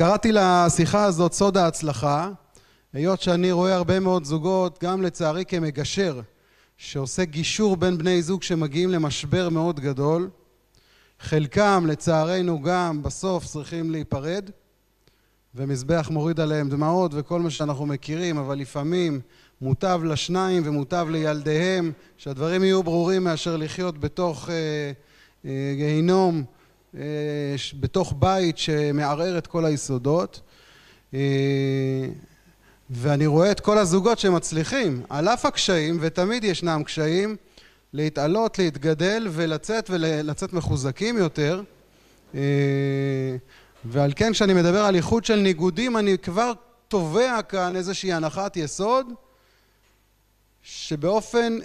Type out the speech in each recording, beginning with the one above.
קראתי לשיחה הזאת סוד ההצלחה, היות שאני רואה הרבה מאוד זוגות, גם לצערי כמגשר, שעושה גישור בין בני זוג שמגיעים למשבר מאוד גדול. חלקם לצערנו גם בסוף צריכים להיפרד, ומזבח מוריד עליהם דמעות וכל מה שאנחנו מכירים, אבל לפעמים מוטב לשניים ומוטב לילדיהם שהדברים יהיו ברורים מאשר לחיות בתוך גיהינום, בתוך בית שמערער את כל היסודות. ואני רואה את כל הזוגות שמצליחים על אף הקשיים, ותמיד ישנם קשיים, להתעלות, להתגדל ולצאת מחוזקים יותר. ועל כן כשאני מדבר על איחוד של ניגודים, אני כבר תובע כאן איזושהי הנחת יסוד שבאופן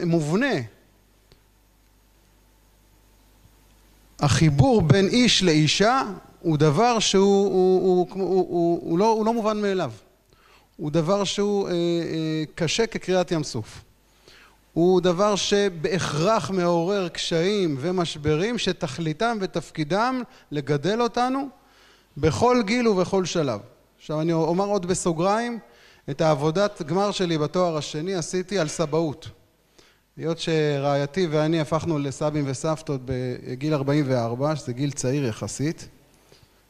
מובנה החיבור בין איש לאישה הוא דבר שהוא לא מובן מאליו. הוא דבר שהוא קשה כקריאת ים סוף. הוא דבר שבהכרח מעורר קשיים ומשברים שתכליתם ותפקידם לגדל אותנו בכל גיל ובכל שלב. עכשיו אני אומר עוד בסוגריים, את העבודת גמר שלי בתואר השני עשיתי על סבאות. היות שרעייתי ואני הפכנו לסבים וסבתות בגיל 44, שזה גיל צעיר יחסית.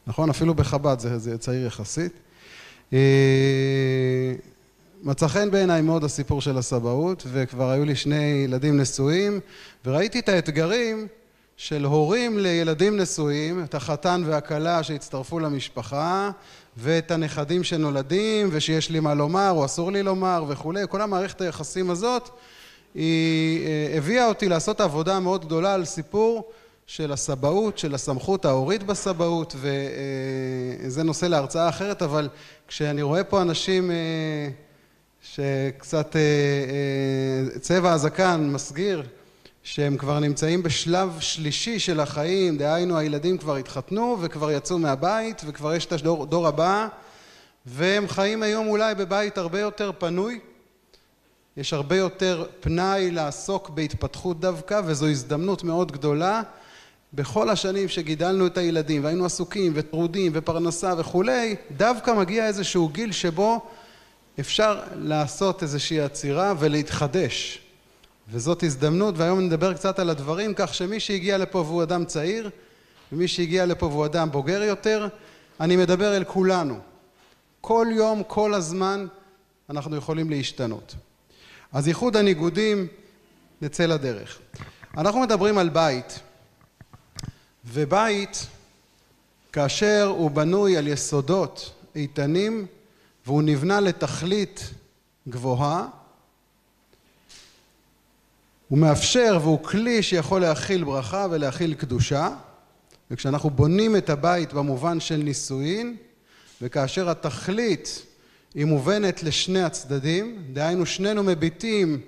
נכון? אפילו בחב"ד זה צעיר יחסית. מצא חן בעיניי מאוד הסיפור של הסבאות, וכבר היו לי 2 ילדים נשואים, וראיתי את האתגרים של הורים לילדים נשואים, את החתן והכלה שהצטרפו למשפחה, ואת הנכדים שנולדים, ושיש לי מה לומר או אסור לי לומר וכו'. כל המערכת היחסים הזאת, היא הביאה אותי לעשות עבודה מאוד גדולה על סיפור של הסבאות, של הסמכות ההורית בסבאות, וזה נושא להרצאה אחרת, אבל כשאני רואה פה אנשים שקצת צבע הזקן מסגיר, שהם כבר נמצאים בשלב שלישי של החיים, דהיינו הילדים כבר התחתנו וכבר יצאו מהבית וכבר יש את הדור הבא, והם חיים היום אולי בבית הרבה יותר פנוי, יש הרבה יותר פנאי לעסוק בהתפתחות דווקא, וזו הזדמנות מאוד גדולה. בכל השנים שגידלנו את הילדים והיינו עסוקים וטרודים ופרנסה וכולי, דווקא מגיע איזשהו גיל שבו אפשר לעשות איזושהי עצירה ולהתחדש. וזאת הזדמנות, והיום נדבר קצת על הדברים, כך שמי שהגיע לפה והוא אדם צעיר, ומי שהגיע לפה והוא אדם בוגר יותר, אני מדבר אל כולנו. כל יום, כל הזמן, אנחנו יכולים להשתנות. אז איחוד הניגודים, נצא לדרך. אנחנו מדברים על בית, ובית, כאשר הוא בנוי על יסודות איתנים, והוא נבנה לתכלית גבוהה, הוא מאפשר והוא כלי שיכול להכיל ברכה ולהכיל קדושה, וכשאנחנו בונים את הבית במובן של נישואין, וכאשר התכלית היא מובנת לשני הצדדים, דהיינו שנינו מביטים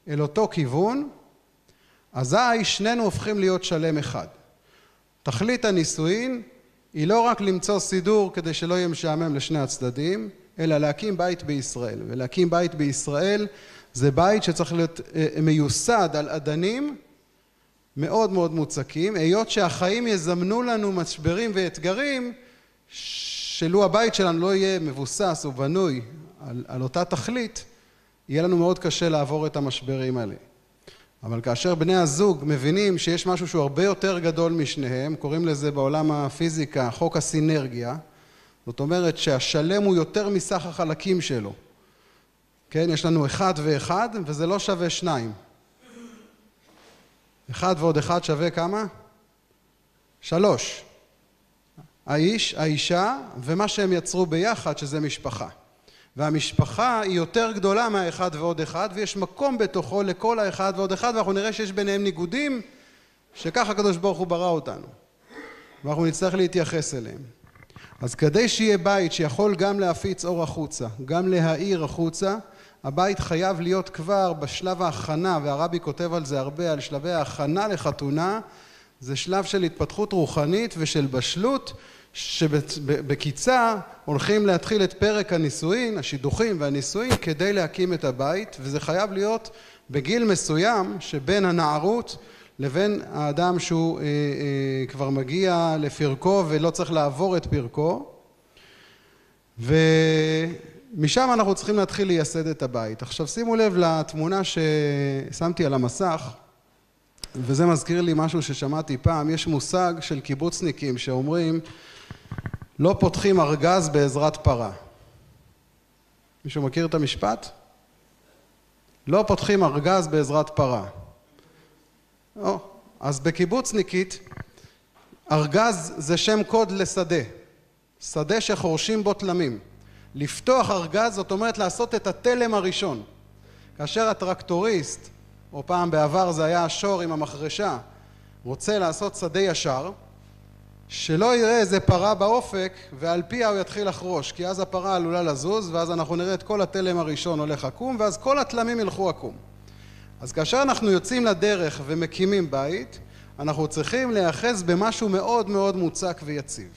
אל אותו כיוון, אזי שנינו הופכים להיות שלם אחד. תכלית הנישואין היא לא רק למצוא סידור כדי שלא יהיה משעמם לשני הצדדים, אלא להקים בית בישראל. ולהקים בית בישראל זה בית שצריך להיות מיוסד על אדנים מאוד מאוד מוצקים, היות שהחיים יזמנו לנו משברים ואתגרים, שלו הבית שלנו לא יהיה מבוסס או בנוי על אותה תכלית, יהיה לנו מאוד קשה לעבור את המשברים האלה. אבל כאשר בני הזוג מבינים שיש משהו שהוא הרבה יותר גדול משניהם, קוראים לזה בעולם הפיזיקה חוק הסינרגיה, זאת אומרת שהשלם הוא יותר מסך החלקים שלו. כן, יש לנו 1 ו1 וזה לא שווה 2. 1 ועוד 1 שווה כמה? 3. האיש, האישה ומה שהם יצרו ביחד שזה משפחה. והמשפחה היא יותר גדולה מהאחד ועוד אחד, ויש מקום בתוכו לכל האחד ועוד אחד, ואנחנו נראה שיש ביניהם ניגודים, שככה הקדוש ברוך הוא ברא אותנו. ואנחנו נצטרך להתייחס אליהם. אז כדי שיהיה בית שיכול גם להפיץ אור החוצה, גם להאיר החוצה, הבית חייב להיות כבר בשלב ההכנה, והרבי כותב על זה הרבה, על שלבי ההכנה לחתונה, זה שלב של התפתחות רוחנית ושל בשלות, שבקיצה הולכים להתחיל את פרק הנישואין, השידוכים והנישואין, כדי להקים את הבית, וזה חייב להיות בגיל מסוים שבין הנערות לבין האדם שהוא כבר מגיע לפרקו ולא צריך לעבור את פרקו, ומשם אנחנו צריכים להתחיל לייסד את הבית. עכשיו שימו לב לתמונה ששמתי על המסך, וזה מזכיר לי משהו ששמעתי פעם. יש מושג של קיבוצניקים שאומרים לא פותחים ארגז בעזרת פרה. מישהו מכיר את המשפט? לא פותחים ארגז בעזרת פרה. אז בקיבוצניקית ארגז זה שם קוד לשדה, שדה שחורשים בו תלמים. לפתוח ארגז זאת אומרת לעשות את התלם הראשון. כאשר הטרקטוריסט, או פעם בעבר זה היה השור עם המחרשה, רוצה לעשות שדה ישר, שלא יראה איזה פרה באופק ועל פיה הוא יתחיל לחרוש, כי אז הפרה עלולה לזוז, ואז אנחנו נראה את כל התלם הראשון הולך עקום, ואז כל התלמים ילכו עקום. אז כאשר אנחנו יוצאים לדרך ומקימים בית, אנחנו צריכים להיאחז במשהו מאוד מאוד מוצק ויציב.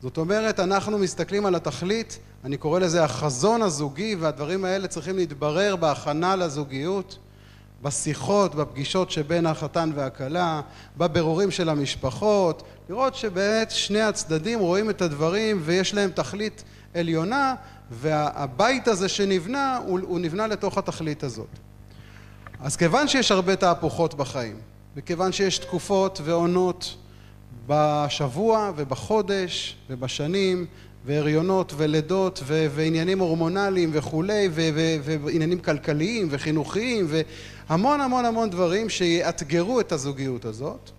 זאת אומרת, אנחנו מסתכלים על התכלית, אני קורא לזה החזון הזוגי, והדברים האלה צריכים להתברר בהכנה לזוגיות, בשיחות, בפגישות שבין החתן והכלה, בבירורים של המשפחות, לראות שבאמת שני הצדדים רואים את הדברים ויש להם תכלית עליונה, והבית הזה שנבנה, הוא נבנה לתוך התכלית הזאת. אז כיוון שיש הרבה תהפוכות בחיים, וכיוון שיש תקופות ועונות בשבוע ובחודש ובשנים, והריונות ולידות ועניינים הורמונליים וכולי, ועניינים כלכליים וחינוכיים, והמון המון המון דברים שיאתגרו את הזוגיות הזאת.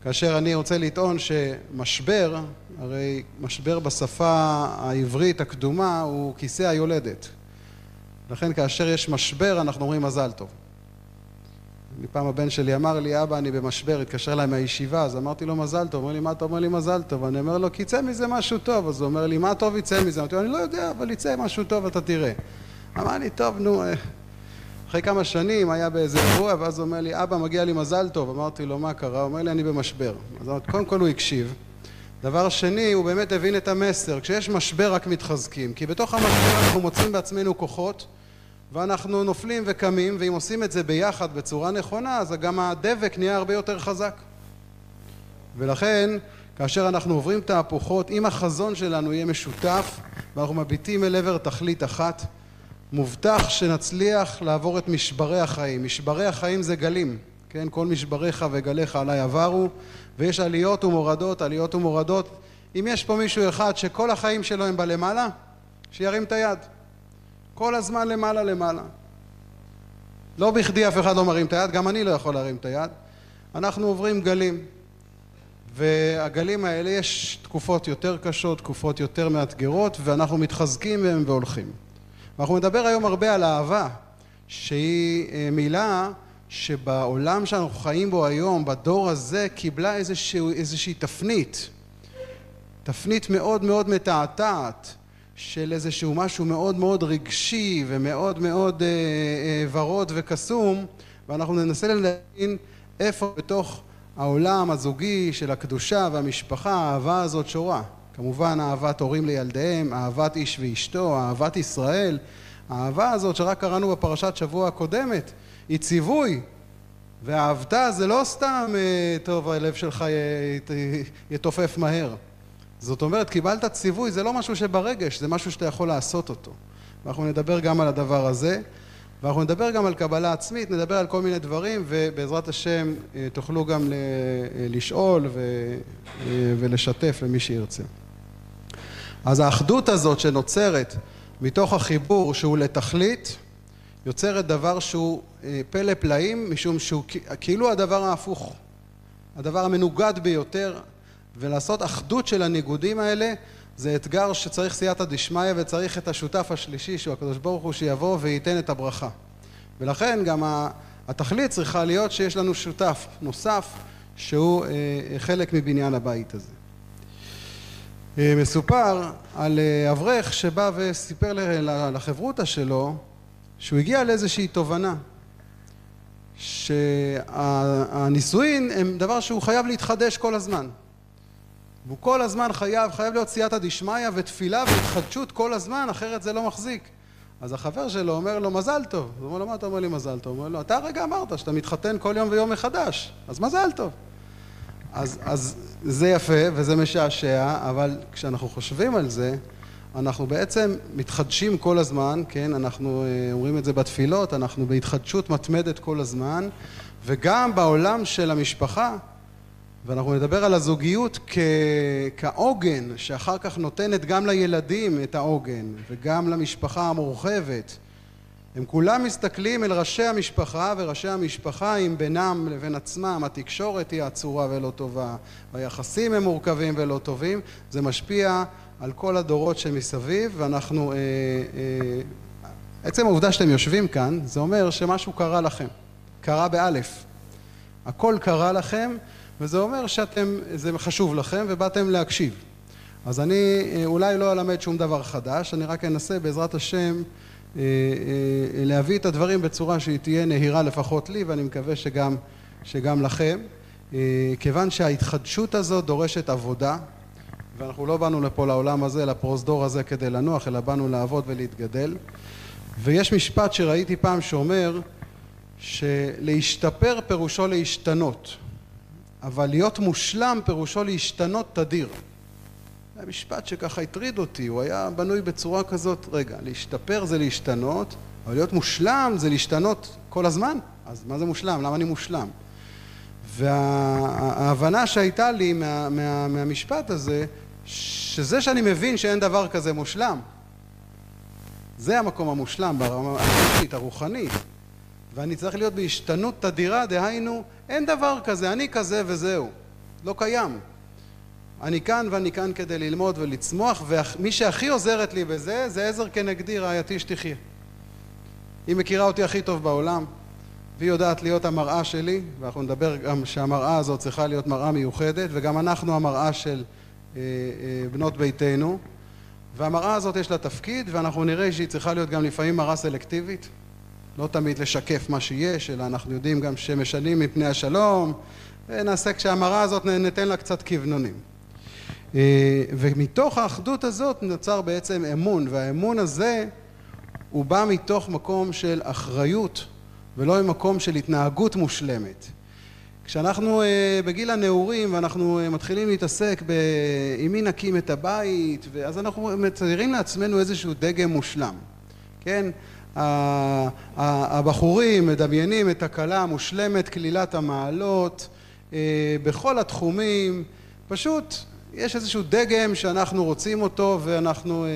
כאשר אני רוצה לטעון שמשבר, הרי משבר בשפה העברית הקדומה הוא כיסא היולדת. לכן כאשר יש משבר אנחנו אומרים מזל טוב. מפעם הבן שלי אמר לי, אבא אני במשבר, התקשר אליי מהישיבה, אז אמרתי לו מזל טוב. הוא אומר לי, מה אתה אומר לי מזל טוב? אני אומר לו, כי יצא מזה משהו טוב. אז הוא אומר לי, מה טוב יצא מזה? אמרתי לו, אני לא יודע, אבל יצא משהו טוב, אתה תראה. אמר לי, טוב, נו, אחרי כמה שנים היה באיזה אירוע, ואז הוא אומר לי, אבא מגיע לי מזל טוב. אמרתי לו, מה קרה? הוא אומר לי, אני במשבר. אז קודם כל הוא הקשיב. דבר שני, הוא באמת הבין את המסר. כשיש משבר רק מתחזקים, כי בתוך המשבר אנחנו מוצאים בעצמנו כוחות, ואנחנו נופלים וקמים, ואם עושים את זה ביחד בצורה נכונה, אז גם הדבק נהיה הרבה יותר חזק. ולכן, כאשר אנחנו עוברים תהפוכות, אם החזון שלנו יהיה משותף, ואנחנו מביטים אל עבר תכלית אחת, מובטח שנצליח לעבור את משברי החיים. משברי החיים זה גלים, כן? כל משבריך וגליך עליי עברו, ויש עליות ומורדות, עליות ומורדות. אם יש פה מישהו אחד שכל החיים שלו הם בלמעלה, שירים את היד. כל הזמן למעלה למעלה. לא בכדי אף אחד לא מרים את היד, גם אני לא יכול להרים את היד. אנחנו עוברים גלים, והגלים האלה יש תקופות יותר קשות, תקופות יותר מאתגרות, ואנחנו מתחזקים מהם והולכים. ואנחנו נדבר היום הרבה על אהבה, שהיא מילה שבעולם שאנחנו חיים בו היום, בדור הזה, קיבלה איזושהי תפנית מאוד מאוד מתעתעת, של איזשהו משהו מאוד מאוד רגשי ומאוד מאוד ורוד וקסום, ואנחנו ננסה להבין איפה בתוך העולם הזוגי של הקדושה והמשפחה האהבה הזאת שורה. כמובן אהבת הורים לילדיהם, אהבת איש ואשתו, אהבת ישראל. האהבה הזאת שרק קראנו בפרשת שבוע הקודמת, היא ציווי. ואהבתה זה לא סתם טוב הלב שלך יתופף מהר. זאת אומרת, קיבלת ציווי, זה לא משהו שברגש, זה משהו שאתה יכול לעשות אותו. ואנחנו נדבר גם על הדבר הזה, ואנחנו נדבר גם על קבלה עצמית, נדבר על כל מיני דברים, ובעזרת השם תוכלו גם לשאול ולשתף למי שירצה. אז האחדות הזאת שנוצרת מתוך החיבור שהוא לתכלית, יוצרת דבר שהוא פלא פלאים, משום שהוא כאילו הדבר ההפוך, הדבר המנוגד ביותר, ולעשות אחדות של הניגודים האלה זה אתגר שצריך סייעתא דשמיא וצריך את השותף השלישי שהוא הקדוש ברוך הוא שיבוא וייתן את הברכה. ולכן גם התכלית צריכה להיות שיש לנו שותף נוסף שהוא חלק מבניין הבית הזה. מסופר על אברך שבא וסיפר לחברותא שלו שהוא הגיע לאיזושהי תובנה שהנישואין הם דבר שהוא חייב להתחדש כל הזמן. והוא כל הזמן חייב להיות סייעתא דשמיא ותפילה והתחדשות כל הזמן, אחרת זה לא מחזיק. אז החבר שלו אומר לו, מזל טוב. הוא אומר לו, מה אתה אומר לי מזל טוב? הוא אומר לו, אתה הרגע אמרת שאתה מתחתן כל יום ויום מחדש, אז מזל טוב. אז זה יפה וזה משעשע, אבל כשאנחנו חושבים על זה, אנחנו בעצם מתחדשים כל הזמן, כן? אנחנו אומרים את זה בתפילות, אנחנו בהתחדשות מתמדת כל הזמן, וגם בעולם של המשפחה, ואנחנו נדבר על הזוגיות כעוגן, שאחר כך נותנת גם לילדים את העוגן, וגם למשפחה המורחבת. הם כולם מסתכלים אל ראשי המשפחה, וראשי המשפחה עם בינם לבין עצמם, התקשורת היא עצורה ולא טובה, והיחסים הם מורכבים ולא טובים, זה משפיע על כל הדורות שמסביב, ואנחנו, עצם העובדה שאתם יושבים כאן, זה אומר שמשהו קרה לכם, קרה באלף. הכל קרה לכם, וזה אומר זה חשוב לכם ובאתם להקשיב. אז אני אולי לא אלמד שום דבר חדש, אני רק אנסה בעזרת השם להביא את הדברים בצורה שהיא תהיה נהירה לפחות לי, ואני מקווה שגם לכם, כיוון שההתחדשות הזאת דורשת עבודה, ואנחנו לא באנו לפה לעולם הזה, לפרוזדור הזה כדי לנוח, אלא באנו לעבוד ולהתגדל. ויש משפט שראיתי פעם שאומר שלהשתפר פירושו להשתנות, אבל להיות מושלם פירושו להשתנות תדיר. זה משפט שככה הטריד אותי, הוא היה בנוי בצורה כזאת, רגע, להשתפר זה להשתנות, אבל להיות מושלם זה להשתנות כל הזמן. אז מה זה מושלם? למה אני מושלם? וההבנה שהייתה לי מהמשפט הזה, שזה שאני מבין שאין דבר כזה מושלם, זה המקום המושלם ברמה האנושית, הרוחנית, ואני צריך להיות בהשתנות תדירה, דהיינו, אין דבר כזה, אני כזה וזהו, לא קיים. אני כאן ואני כאן כדי ללמוד ולצמוח, ומי שהכי עוזרת לי בזה, זה עזר כנגדי, רעייתי שתחיה. היא מכירה אותי הכי טוב בעולם, והיא יודעת להיות המראה שלי, ואנחנו נדבר גם שהמראה הזאת צריכה להיות מראה מיוחדת, וגם אנחנו המראה של בנות ביתנו, והמראה הזאת יש לה תפקיד, ואנחנו נראה שהיא צריכה להיות גם לפעמים מראה סלקטיבית, לא תמיד לשקף מה שיש, אלא אנחנו יודעים גם שמשנים מפני השלום, ונעשה כשהמראה הזאת ניתן לה קצת כוונונים. ומתוך האחדות הזאת נוצר בעצם אמון, והאמון הזה הוא בא מתוך מקום של אחריות, ולא ממקום של התנהגות מושלמת. כשאנחנו בגיל הנעורים ואנחנו מתחילים להתעסק עם מי נקים את הבית, אז אנחנו מציירים לעצמנו איזשהו דגם מושלם. כן? הבחורים מדמיינים את הכלה המושלמת, כלילת המעלות, בכל התחומים, פשוט יש איזשהו דגם שאנחנו רוצים אותו ואנחנו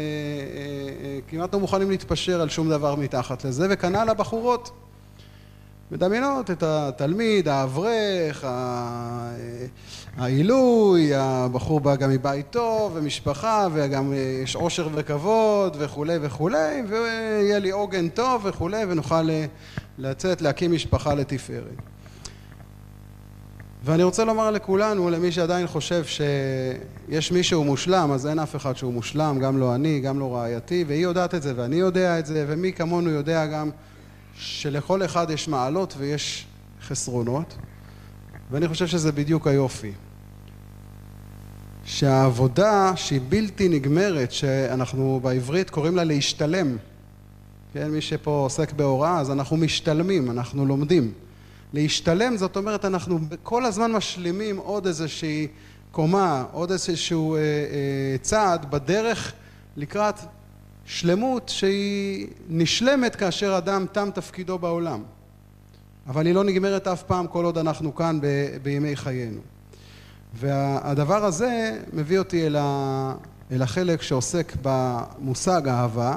כמעט לא מוכנים להתפשר על שום דבר מתחת לזה, וכנ"ל הבחורות. מדמיינות את התלמיד, האברך, העילוי, הבחור בא גם מבית טוב ומשפחה וגם יש עושר וכבוד וכו' וכו', ויהיה לי עוגן טוב וכו', ונוכל לצאת להקים משפחה לתפארת. ואני רוצה לומר לכולנו, למי שעדיין חושב שיש מישהו מושלם, אז אין אף אחד שהוא מושלם, גם לא אני, גם לא רעייתי, והיא יודעת את זה ואני יודע את זה, ומי כמונו יודע גם שלכל אחד יש מעלות ויש חסרונות, ואני חושב שזה בדיוק היופי. שהעבודה שהיא בלתי נגמרת, שאנחנו בעברית קוראים לה להשתלם, כן, מי שפה עוסק בהוראה, אז אנחנו משתלמים, אנחנו לומדים. להשתלם זאת אומרת אנחנו כל הזמן משלימים עוד איזושהי קומה, עוד איזשהו צעד בדרך לקראת שלמות שהיא נשלמת כאשר אדם תם תפקידו בעולם. אבל היא לא נגמרת אף פעם כל עוד אנחנו כאן בימי חיינו. והדבר הזה מביא אותי אל החלק שעוסק במושג אהבה.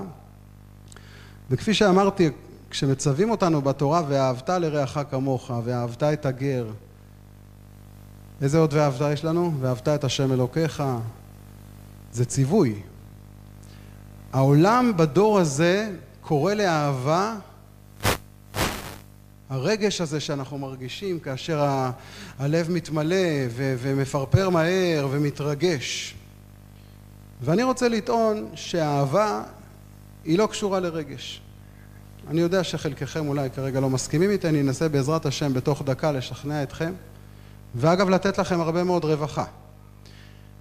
וכפי שאמרתי, כשמצווים אותנו בתורה, ואהבת לרעך כמוך, ואהבת את הגר, איזה עוד ואהבת יש לנו? ואהבת את השם אלוקיך, זה ציווי. העולם בדור הזה קורא לאהבה, הרגש הזה שאנחנו מרגישים כאשר הלב מתמלא ומפרפר מהר ומתרגש. ואני רוצה לטעון שהאהבה היא לא קשורה לרגש. אני יודע שחלקכם אולי כרגע לא מסכימים איתי, אני אנסה בעזרת השם בתוך דקה לשכנע אתכם, ואגב לתת לכם הרבה מאוד רווחה.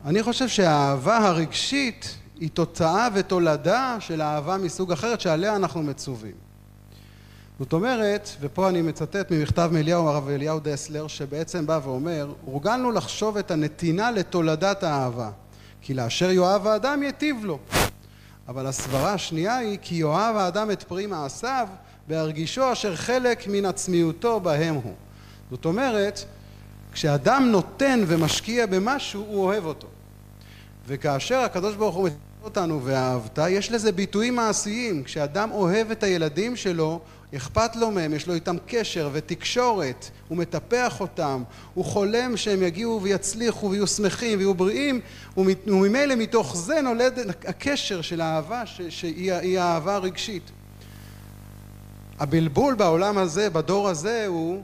אני חושב שהאהבה הרגשית היא תוצאה ותולדה של אהבה מסוג אחרת שעליה אנחנו מצווים. זאת אומרת, ופה אני מצטט ממכתב מאליהו, הרב אליהו דסלר, שבעצם בא ואומר, הורגלנו לחשוב את הנתינה לתולדת האהבה, כי לאשר יאהב האדם יטיב לו. אבל הסברה השנייה היא, כי יאהב האדם את פרי מעשיו, בהרגישו אשר חלק מן עצמיותו בהם הוא. זאת אומרת, כשאדם נותן ומשקיע במשהו, הוא אוהב אותו. וכאשר הקדוש ברוך הוא מתאר אותנו ואהבת, יש לזה ביטויים מעשיים. כשאדם אוהב את הילדים שלו, אכפת לו מהם, יש לו איתם קשר ותקשורת, הוא מטפח אותם, הוא חולם שהם יגיעו ויצליחו ויהיו שמחים ויהיו בריאים, וממילא מתוך זה נולד הקשר של האהבה שהיא האהבה הרגשית. הבלבול בעולם הזה, בדור הזה, הוא,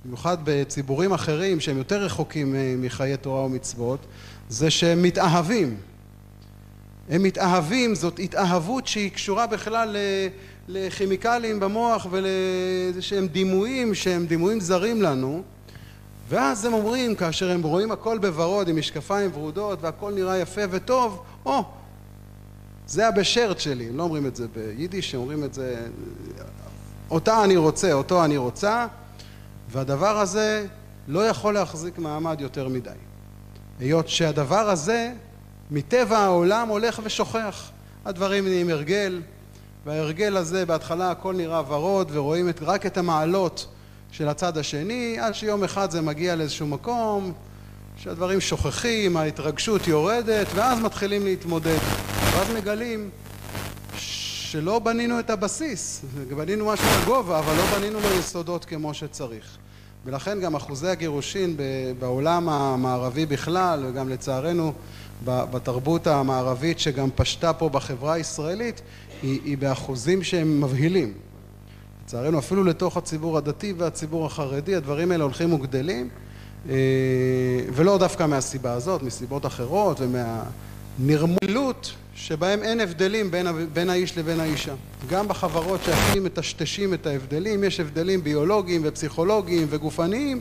במיוחד בציבורים אחרים שהם יותר רחוקים מחיי תורה ומצוות, זה שהם מתאהבים. הם מתאהבים, זאת התאהבות שהיא קשורה בכלל לכימיקלים במוח ולזה שהם דימויים זרים לנו, ואז הם אומרים, כאשר הם רואים הכל בוורוד עם משקפיים ורודות והכל נראה יפה וטוב, זה הבשרת שלי. הם לא אומרים את זה ביידיש, הם אומרים את זה, אותה אני רוצה, אותו אני רוצה, והדבר הזה לא יכול להחזיק מעמד יותר מדי. היות שהדבר הזה מטבע העולם הולך ושוכח. הדברים נהיים הרגל, וההרגל הזה בהתחלה הכל נראה ורוד ורואים רק את המעלות של הצד השני, עד שיום אחד זה מגיע לאיזשהו מקום שהדברים שוכחים, ההתרגשות יורדת, ואז מתחילים להתמודד. ואז מגלים שלא בנינו את הבסיס, בנינו משהו לגובה, אבל לא בנינו לו יסודות כמו שצריך. ולכן גם אחוזי הגירושין בעולם המערבי בכלל, וגם לצערנו בתרבות המערבית שגם פשטה פה בחברה הישראלית, היא באחוזים שהם מבהילים. לצערנו אפילו לתוך הציבור הדתי והציבור החרדי, הדברים האלה הולכים וגדלים, ולא דווקא מהסיבה הזאת, מסיבות אחרות ומהנרמלות שבהם אין הבדלים בין האיש לבין האישה. גם בחברות שהכי מטשטשים את ההבדלים, יש הבדלים ביולוגיים ופסיכולוגיים וגופניים,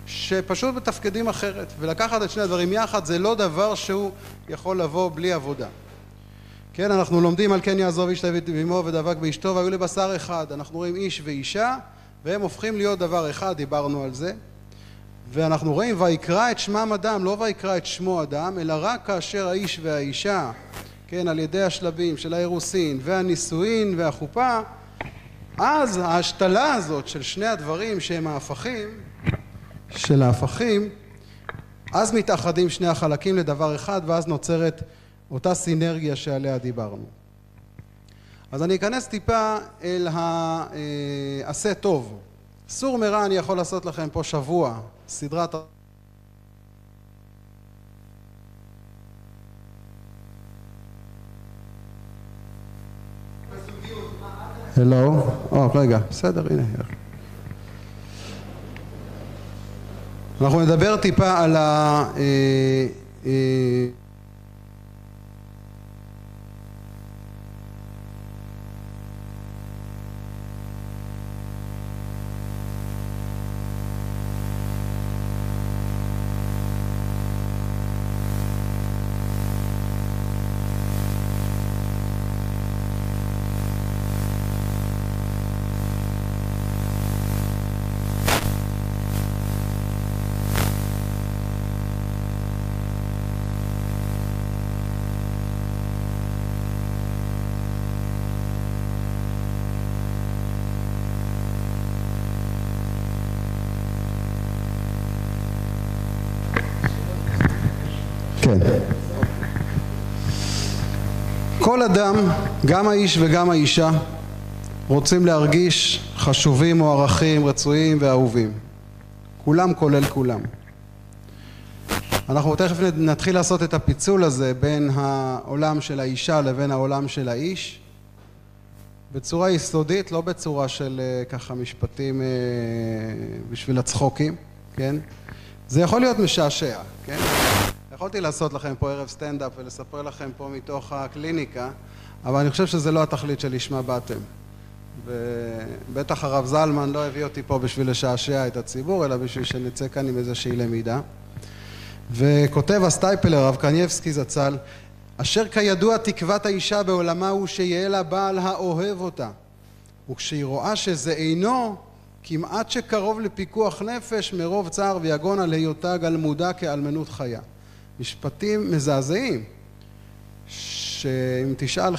שפשוט בתפקדים אחרת. ולקחת את שני הדברים יחד זה לא דבר שהוא יכול לבוא בלי עבודה. כן, אנחנו לומדים על כן יעזוב איש את אמו ודבק באשתו והיו לבשר אחד. אנחנו רואים איש ואישה והם הופכים להיות דבר אחד, דיברנו על זה. ואנחנו רואים ויקרא את שמם אדם, לא ויקרא את שמו אדם, אלא רק כאשר האיש והאישה, כן, על ידי השלבים של האירוסין והנישואין והחופה, אז ההשתלה הזאת של שני הדברים שהם ההפכים, אז מתאחדים שני החלקים לדבר אחד, ואז נוצרת אותה סינרגיה שעליה דיברנו. אז אני אכנס טיפה אל העשה טוב. סור מרע אני יכול לעשות לכם פה שבוע, סדרת... הלו, רגע, בסדר, הנה. אנחנו נדבר טיפה על כן. כל אדם, גם האיש וגם האישה, רוצים להרגיש חשובים, מוערכים, רצויים ואהובים. כולם כולל כולם. אנחנו תכף נתחיל לעשות את הפיצול הזה בין העולם של האישה לבין העולם של האיש, בצורה יסודית, לא בצורה של ככה משפטים בשביל הצחוקים, כן? זה יכול להיות משעשע, כן? יכולתי לעשות לכם פה ערב סטנדאפ ולספר לכם פה מתוך הקליניקה, אבל אני חושב שזה לא התכלית שלשמה באתם. ובטח הרב זלמן לא הביא אותי פה בשביל לשעשע את הציבור, אלא בשביל שנצא כאן עם איזושהי למידה. וכותב הסטייפלר, הרב קניבסקי זצ"ל, אשר כידוע תקוות האישה בעולמה הוא שיהיה לה בעל האוהב אותה, וכשהיא רואה שזה אינו, כמעט שקרוב לפיקוח נפש מרוב צער ויגון על היותה גלמודה כאלמנות חיה. משפטים מזעזעים, שאם תשאל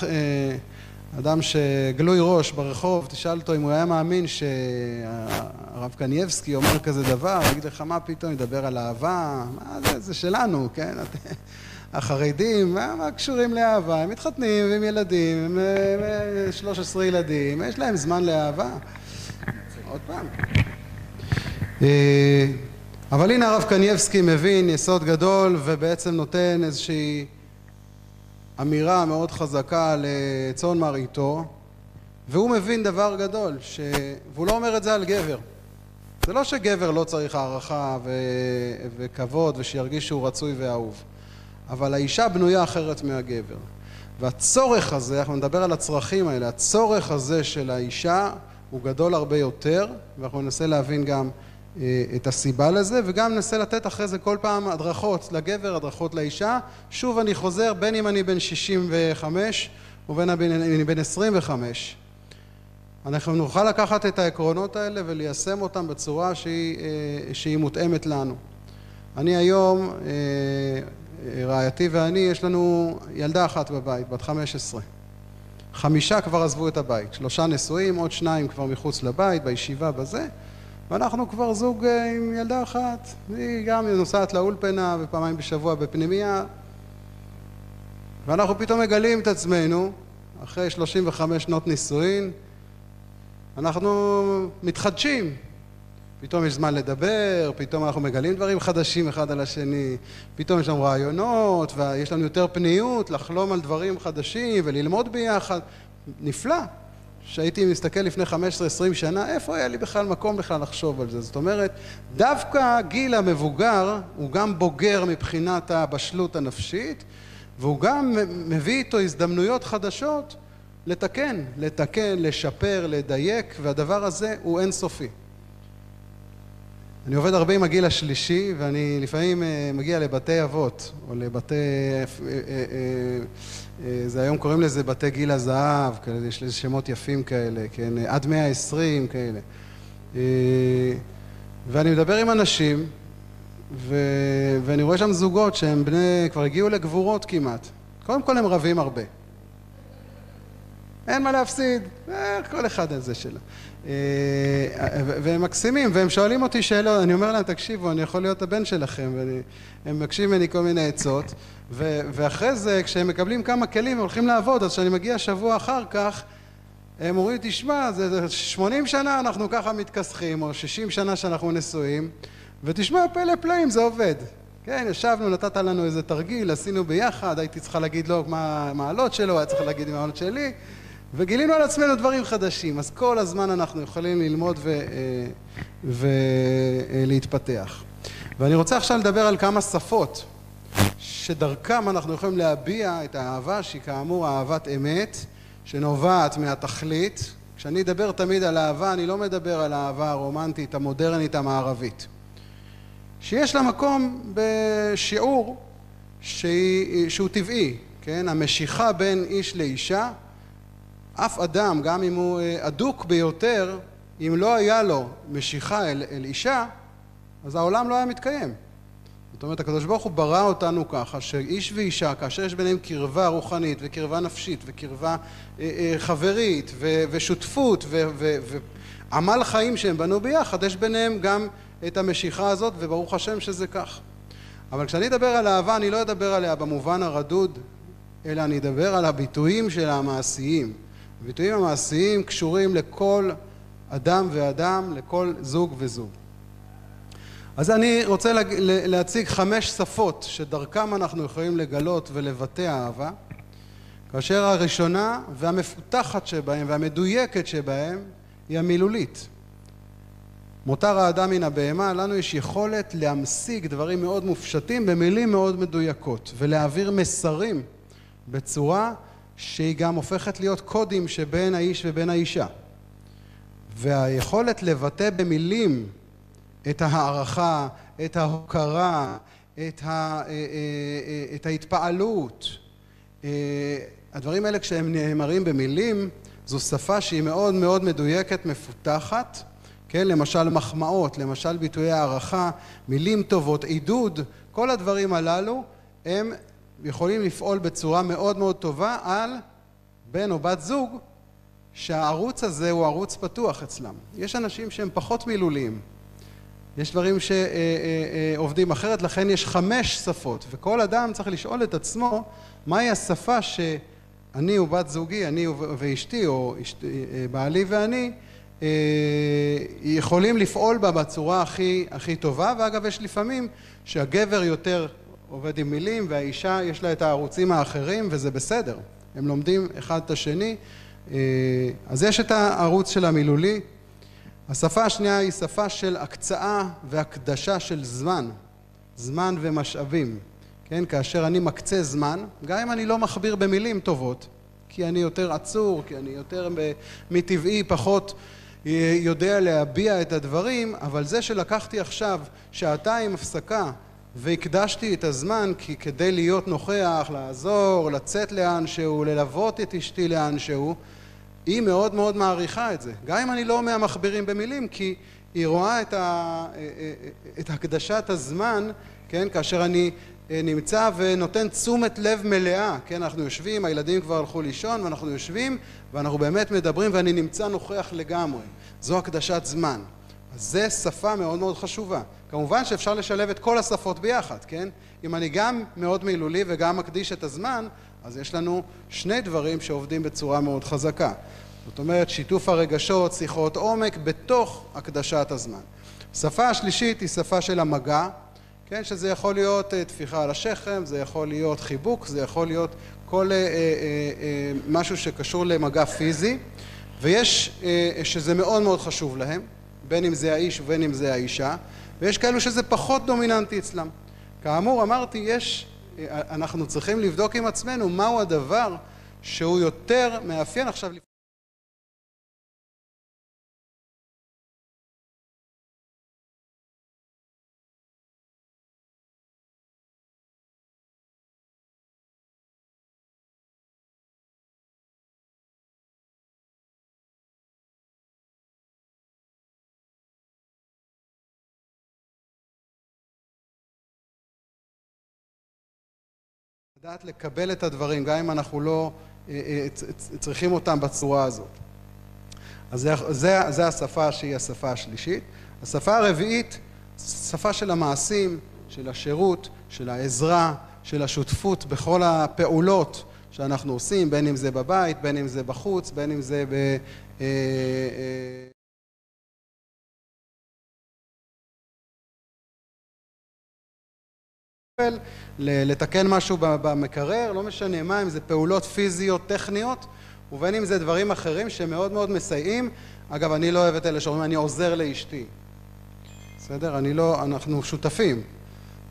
אדם שגלוי ראש ברחוב, תשאל אותו אם הוא היה מאמין שהרב קניבסקי אומר כזה דבר, יגיד לך מה פתאום ידבר על אהבה, זה שלנו, כן? החרדים, מה קשורים לאהבה? הם מתחתנים עם ילדים, הם 13 ילדים, יש להם זמן לאהבה. עוד פעם. אבל הנה הרב קניבסקי מבין יסוד גדול ובעצם נותן איזושהי אמירה מאוד חזקה לצאן מרעיתו, והוא מבין דבר גדול, והוא לא אומר את זה על גבר. זה לא שגבר לא צריך הערכה וכבוד ושירגיש שהוא רצוי ואהוב, אבל האישה בנויה אחרת מהגבר. והצורך הזה, אנחנו נדבר על הצרכים האלה, הצורך הזה של האישה הוא גדול הרבה יותר, ואנחנו ננסה להבין גם את הסיבה לזה, וגם ננסה לתת אחרי זה כל פעם הדרכות לגבר, הדרכות לאישה. שוב אני חוזר, בין אם אני בן 65 ובין אם אני בן 25. אנחנו נוכל לקחת את העקרונות האלה וליישם אותם בצורה שהיא מותאמת לנו. אני היום, רעייתי ואני, יש לנו ילדה אחת בבית, בת 15. 5 כבר עזבו את הבית, 3 נשואים, עוד 2 כבר מחוץ לבית, בישיבה בזה, ואנחנו כבר זוג עם ילדה אחת. היא גם נוסעת לאולפנה ופעמיים בשבוע בפנימייה, ואנחנו פתאום מגלים את עצמנו, אחרי 35 שנות נישואין, אנחנו מתחדשים. פתאום יש זמן לדבר, פתאום אנחנו מגלים דברים חדשים אחד על השני, פתאום יש לנו רעיונות, ויש לנו יותר פניות לחלום על דברים חדשים וללמוד ביחד. נפלא. שהייתי מסתכל לפני 15-20 שנה, איפה היה לי בכלל מקום לחשוב על זה? זאת אומרת, דווקא גיל המבוגר הוא גם בוגר מבחינת הבשלות הנפשית, והוא גם מביא איתו הזדמנויות חדשות לתקן, לשפר, לדייק, והדבר הזה הוא אינסופי. אני עובד הרבה עם הגיל השלישי, ואני לפעמים מגיע לבתי אבות, או לבתי, זה היום קוראים לזה בתי גיל הזהב, כאלה, יש לזה שמות יפים כאלה, כן, עד 120 כאלה. ואני מדבר עם אנשים, ואני רואה שם זוגות שהם כבר הגיעו לגבורות כמעט. קודם כל הם רבים הרבה. אין מה להפסיד, כל אחד על זה שלה. והם מקסימים, והם שואלים אותי שאלות, אני אומר להם, תקשיבו, אני יכול להיות הבן שלכם, והם מקשיבים ממני כל מיני עצות, ואחרי זה, כשהם מקבלים כמה כלים, הם הולכים לעבוד, אז כשאני מגיע שבוע אחר כך, הם אומרים, תשמע, זה 80 שנה אנחנו ככה מתכסחים, או 60 שנה שאנחנו נשואים, ותשמע, פלא פלאים, זה עובד. כן, ישבנו, נתת לנו איזה תרגיל, עשינו ביחד, הייתי צריכה להגיד לו מה המעלות שלו, היה צריך להגיד מה המעלות שלי, וגילינו על עצמנו דברים חדשים. אז כל הזמן אנחנו יכולים ללמוד ולהתפתח. ואני רוצה עכשיו לדבר על כמה שפות שדרכם אנחנו יכולים להביע את האהבה, שהיא כאמור אהבת אמת, שנובעת מהתכלית. כשאני אדבר תמיד על אהבה, אני לא מדבר על האהבה הרומנטית, המודרנית, המערבית. שיש לה מקום בשיעור שהוא טבעי, כן? המשיכה בין איש לאישה, אף אדם, גם אם הוא אדוק ביותר, אם לא היה לו משיכה אל אישה, אז העולם לא היה מתקיים. זאת אומרת, הקדוש ברוך הוא ברא אותנו ככה, שאיש ואישה, כאשר יש ביניהם קרבה רוחנית וקרבה נפשית וקרבה חברית ושותפות ועמל חיים שהם בנו ביחד, יש ביניהם גם את המשיכה הזאת, וברוך השם שזה כך. אבל כשאני אדבר על אהבה, אני לא אדבר עליה במובן הרדוד, אלא אני אדבר על הביטויים של המעשיים. הביטויים המעשיים קשורים לכל אדם ואדם, לכל זוג וזוג. אז אני רוצה להציג 5 שפות שדרכם אנחנו יכולים לגלות ולבטא אהבה, כאשר הראשונה והמפותחת שבהם והמדויקת שבהם היא המילולית. מותר האדם מן הבהמה, לנו יש יכולת להמשיג דברים מאוד מופשטים במילים מאוד מדויקות, ולהעביר מסרים בצורה שהיא גם הופכת להיות קודים שבין האיש ובין האישה. והיכולת לבטא במילים את הערכה, את ההוקרה, את ההתפעלות, הדברים האלה כשהם נאמרים במילים, זו שפה שהיא מאוד מאוד מדויקת, מפותחת, כן? למשל מחמאות, למשל ביטויי הערכה, מילים טובות, עידוד, כל הדברים הללו הם יכולים לפעול בצורה מאוד מאוד טובה על בן או בת זוג שהערוץ הזה הוא ערוץ פתוח אצלם. יש אנשים שהם פחות מילוליים, יש דברים שעובדים אחרת, לכן יש 5 שפות, וכל אדם צריך לשאול את עצמו מהי השפה שאני ובת זוגי, אני ואשתי, או בעלי ואני, יכולים לפעול בה בצורה הכי טובה. ואגב, יש לפעמים שהגבר יותר עובד עם מילים והאישה יש לה את הערוצים האחרים, וזה בסדר, הם לומדים אחד את השני. אז יש את הערוץ של המילולי. השפה השנייה היא שפה של הקצאה והקדשה של זמן ומשאבים, כן? כאשר אני מקצה זמן, גם אם אני לא מכביר במילים טובות, כי אני יותר עצור, כי אני יותר מטבעי פחות יודע להביע את הדברים, אבל זה שלקחתי עכשיו שעתיים הפסקה והקדשתי את הזמן כדי להיות נוכח, לעזור, לצאת לאנשהו, ללוות את אשתי לאנשהו, היא מאוד מאוד מעריכה את זה. גם אם אני לא מהמכבירים במילים, כי היא רואה את הקדשת הזמן, כן? כאשר אני נמצא ונותן תשומת לב מלאה, כן? אנחנו יושבים, הילדים כבר הלכו לישון, ואנחנו יושבים, ואנחנו באמת מדברים, ואני נמצא נוכח לגמרי. זו הקדשת זמן. אז זה שפה מאוד מאוד חשובה. כמובן שאפשר לשלב את כל השפות ביחד, כן? אם אני גם מאוד מילולי וגם מקדיש את הזמן, אז יש לנו 2 דברים שעובדים בצורה מאוד חזקה. זאת אומרת, שיתוף הרגשות, שיחות עומק, בתוך הקדשת הזמן. השפה השלישית היא שפה של המגע, כן? שזה יכול להיות תפיחה על השכם, זה יכול להיות חיבוק, זה יכול להיות כל משהו שקשור למגע פיזי, ויש שזה מאוד מאוד חשוב להם, בין אם זה האיש ובין אם זה האישה, ויש כאלו שזה פחות דומיננטי אצלם. כאמור, אמרתי, אנחנו צריכים לבדוק עם עצמנו מהו הדבר שהוא יותר מאפיין. עכשיו לדעת לקבל את הדברים, גם אם אנחנו לא צריכים אותם בצורה הזאת. אז זה השפה שהיא השפה השלישית. השפה הרביעית, שפה של המעשים, של השירות, של העזרה, של השותפות בכל הפעולות שאנחנו עושים, בין אם זה בבית, בין אם זה בחוץ, בין אם זה לתקן משהו במקרר, לא משנה מה, אם זה פעולות פיזיות, טכניות, ובין אם זה דברים אחרים שמאוד מאוד מסייעים. אגב, אני לא אוהב את אלה שאומרים, אני עוזר לאשתי. בסדר? אנחנו שותפים.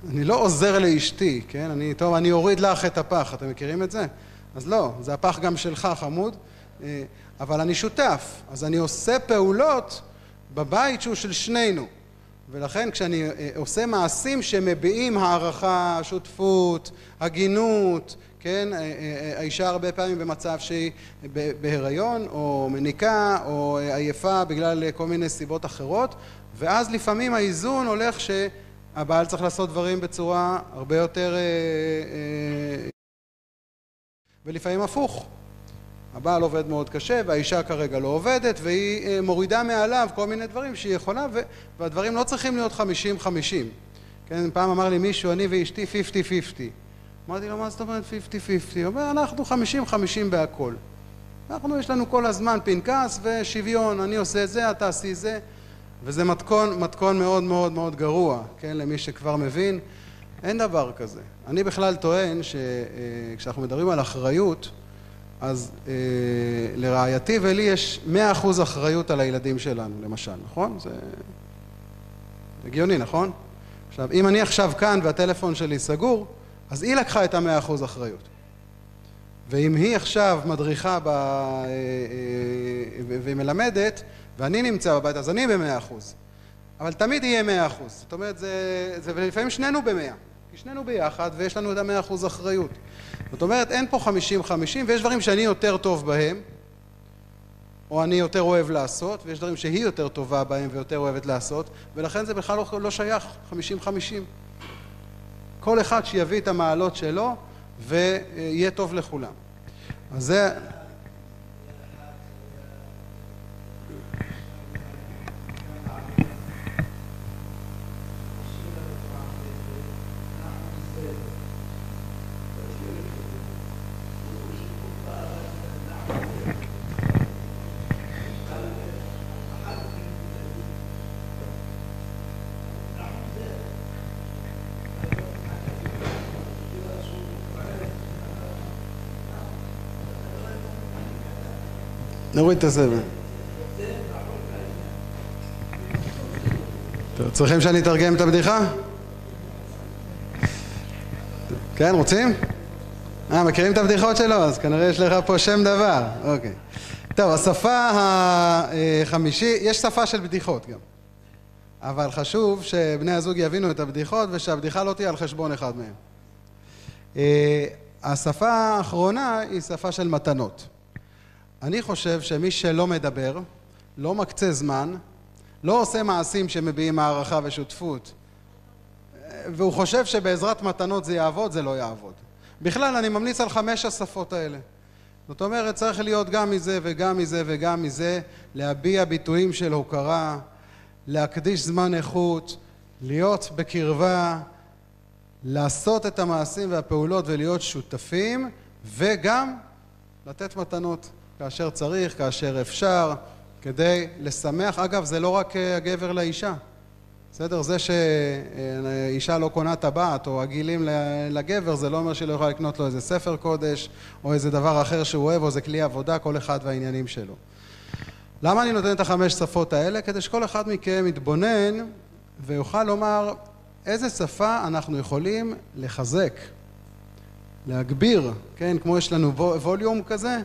אני לא עוזר לאשתי, כן? אני אוריד לך את הפח, אתם מכירים את זה? אז לא, זה הפח גם שלך, חמוד. אבל אני שותף, אז אני עושה פעולות בבית שהוא של שנינו. ולכן כשאני עושה מעשים שמביעים הערכה, שותפות, הגינות, כן? האישה הרבה פעמים במצב שהיא בהיריון או מניקה או עייפה בגלל כל מיני סיבות אחרות, ואז לפעמים האיזון הולך שהבעל צריך לעשות דברים בצורה הרבה יותר, ולפעמים הפוך. הבעל עובד מאוד קשה והאישה כרגע לא עובדת, והיא מורידה מעליו כל מיני דברים שהיא יכולה, והדברים לא צריכים להיות 50-50. כן, פעם אמר לי מישהו, אני ואשתי 50-50. אמרתי לו, מה זאת אומרת 50-50? הוא אומר, אנחנו 50-50 בהכל. יש לנו כל הזמן פנקס ושוויון, אני עושה זה, אתה עשי זה, וזה מתכון מאוד מאוד מאוד גרוע, כן, למי שכבר מבין. אין דבר כזה. אני בכלל טוען שכשאנחנו מדברים על אחריות, אז לרעייתי ולי יש 100% אחריות על הילדים שלנו, למשל, נכון? זה הגיוני, נכון? עכשיו, אם אני עכשיו כאן והטלפון שלי סגור, אז היא לקחה את 100% אחריות. ואם היא עכשיו מדריכה והיא מלמדת, ואני נמצא בבית, אז אני ב100%. אבל תמיד יהיה 100%. זאת אומרת, ולפעמים שנינו ב100. כי שנינו ביחד ויש לנו את 100% אחריות. זאת אומרת, אין פה 50-50, ויש דברים שאני יותר טוב בהם, או אני יותר אוהב לעשות, ויש דברים שהיא יותר טובה בהם ויותר אוהבת לעשות, ולכן זה בכלל לא שייך 50-50. כל אחד שיביא את המעלות שלו, ויהיה טוב לכולם. אז זה... נוריד את הסבל. צריכים שאני אתרגם את הבדיחה? כן, רוצים? מכירים את הבדיחות שלו? אז כנראה יש לך פה שם דבר. אוקיי. טוב, השפה החמישי, יש שפה של בדיחות גם. אבל חשוב שבני הזוג יבינו את הבדיחות ושהבדיחה לא תהיה על חשבון אחד מהם. השפה האחרונה היא שפה של מתנות. אני חושב שמי שלא מדבר, לא מקצה זמן, לא עושה מעשים שמביעים הערכה ושותפות, והוא חושב שבעזרת מתנות זה יעבוד, זה לא יעבוד. בכלל, אני ממליץ על 5 השפות האלה. זאת אומרת, צריך להיות גם מזה וגם מזה וגם מזה, להביע ביטויים של הוקרה, להקדיש זמן איכות, להיות בקרבה, לעשות את המעשים והפעולות ולהיות שותפים, וגם לתת מתנות. כאשר צריך, כאשר אפשר, כדי לשמח. אגב, זה לא רק הגבר לאישה. בסדר? זה שאישה לא קונה טבעת או עגילים לגבר, זה לא אומר שהיא לא יכולה לקנות לו איזה ספר קודש, או איזה דבר אחר שהוא אוהב, או איזה כלי עבודה, כל אחד והעניינים שלו. למה אני נותן את 5 שפות האלה? כדי שכל אחד מכם יתבונן ויוכל לומר איזה שפה אנחנו יכולים לחזק, להגביר, כן? כמו יש לנו ווליום כזה,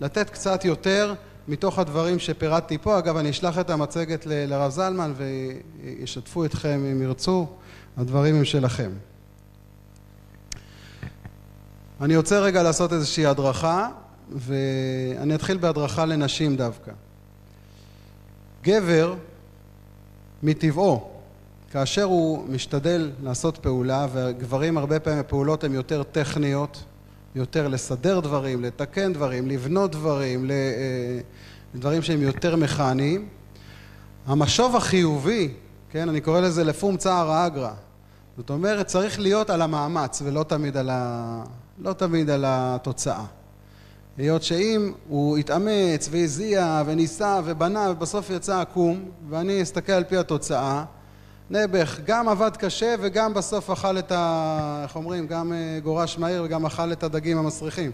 לתת קצת יותר מתוך הדברים שפירטתי פה. אגב, אני אשלח את המצגת לרב זלמן וישתפו אתכם אם ירצו, הדברים הם שלכם. אני רוצה רגע לעשות איזושהי הדרכה, ואני אתחיל בהדרכה לנשים דווקא. גבר, מטבעו, כאשר הוא משתדל לעשות פעולה, וגברים הרבה פעמים הפעולות הן יותר טכניות, יותר לסדר דברים, לתקן דברים, לבנות דברים, לדברים שהם יותר מכניים. המשוב החיובי, כן, אני קורא לזה לפום צער אגרא. זאת אומרת, צריך להיות על המאמץ ולא תמיד על התוצאה. היות שאם הוא התאמץ והזיע וניסה ובנה ובסוף יצא עקום, ואני אסתכל על פי התוצאה, נעבך גם עבד קשה וגם בסוף אכל את איך אומרים, גם גורש מהיר וגם אכל את הדגים המסריחים.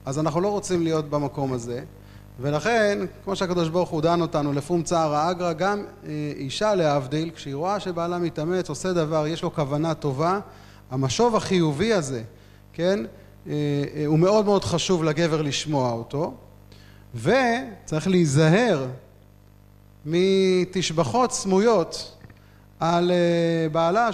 אז אנחנו לא רוצים להיות במקום הזה, ולכן, כמו שהקדוש ברוך הוא דן אותנו לפום צער האגרא, גם אישה להבדיל, כשהיא רואה שבעלה מתאמץ, עושה דבר, יש לו כוונה טובה, המשוב החיובי הזה, כן, הוא מאוד מאוד חשוב לגבר לשמוע אותו, וצריך להיזהר מתשבחות סמויות על בעלה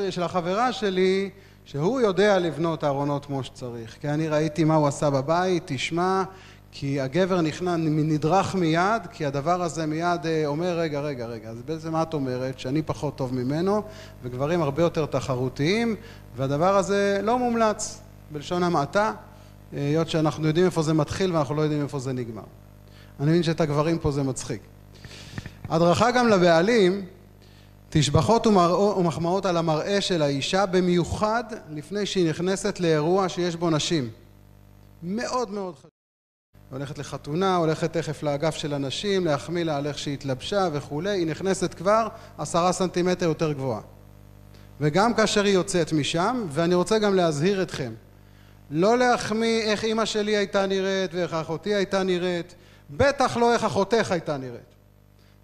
של החברה שלי, שהוא יודע לבנות ארונות כמו שצריך. כי אני ראיתי מה הוא עשה בבית, תשמע, כי הגבר נדרך מיד, כי הדבר הזה מיד אומר, רגע, אז בעצם מה את אומרת? שאני פחות טוב ממנו, וגברים הרבה יותר תחרותיים, והדבר הזה לא מומלץ בלשון המעטה, היות שאנחנו יודעים איפה זה מתחיל ואנחנו לא יודעים איפה זה נגמר. אני מבין שאת הגברים פה זה מצחיק. הדרכה גם לבעלים, תשבחות ומחמאות על המראה של האישה, במיוחד לפני שהיא נכנסת לאירוע שיש בו נשים. מאוד מאוד חשוב. הולכת לחתונה, הולכת תכף לאגף של הנשים, להחמיא לה על איך שהיא התלבשה וכו'. היא נכנסת כבר 10 סנטימטר יותר גבוהה. וגם כאשר היא יוצאת משם, ואני רוצה גם להזהיר אתכם, לא להחמיא איך אמא שלי הייתה נראית ואיך אחותי הייתה נראית, בטח לא איך אחותך הייתה נראית.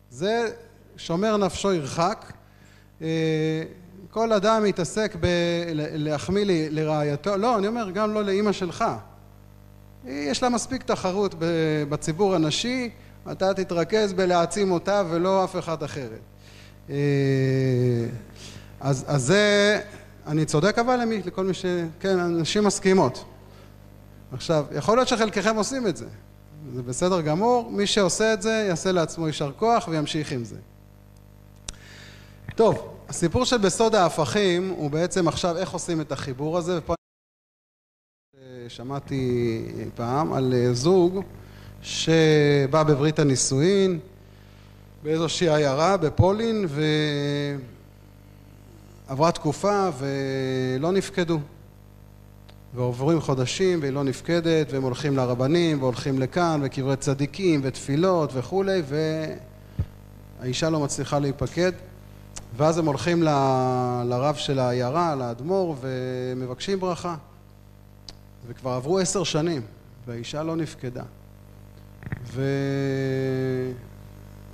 זה שומר נפשו ירחק. כל אדם יתעסק בלהחמיא לרעייתו, לא, אני אומר גם לא לאמא שלך. יש לה מספיק תחרות בציבור הנשי, אתה תתרכז בלהעצים אותה ולא אף אחד אחרת. אז אני צודק אבל לכל מי כן, אנשים מסכימות. עכשיו, יכול להיות שחלקכם עושים את זה. זה בסדר גמור, מי שעושה את זה יעשה לעצמו יישר כוח וימשיך עם זה. טוב, הסיפור של בסוד ההפכים הוא בעצם עכשיו איך עושים את החיבור הזה, ופה שמעתי פעם על זוג שבא בברית הנישואין באיזושהי עיירה בפולין ועברה תקופה ולא נפקדו ועוברים חודשים והיא לא נפקדת והם הולכים לרבנים והולכים לכאן וקברי צדיקים ותפילות וכולי והאישה לא מצליחה להיפקד ואז הם הולכים לרב של העיירה, לאדמו"ר ומבקשים ברכה וכבר עברו 10 שנים והאישה לא נפקדה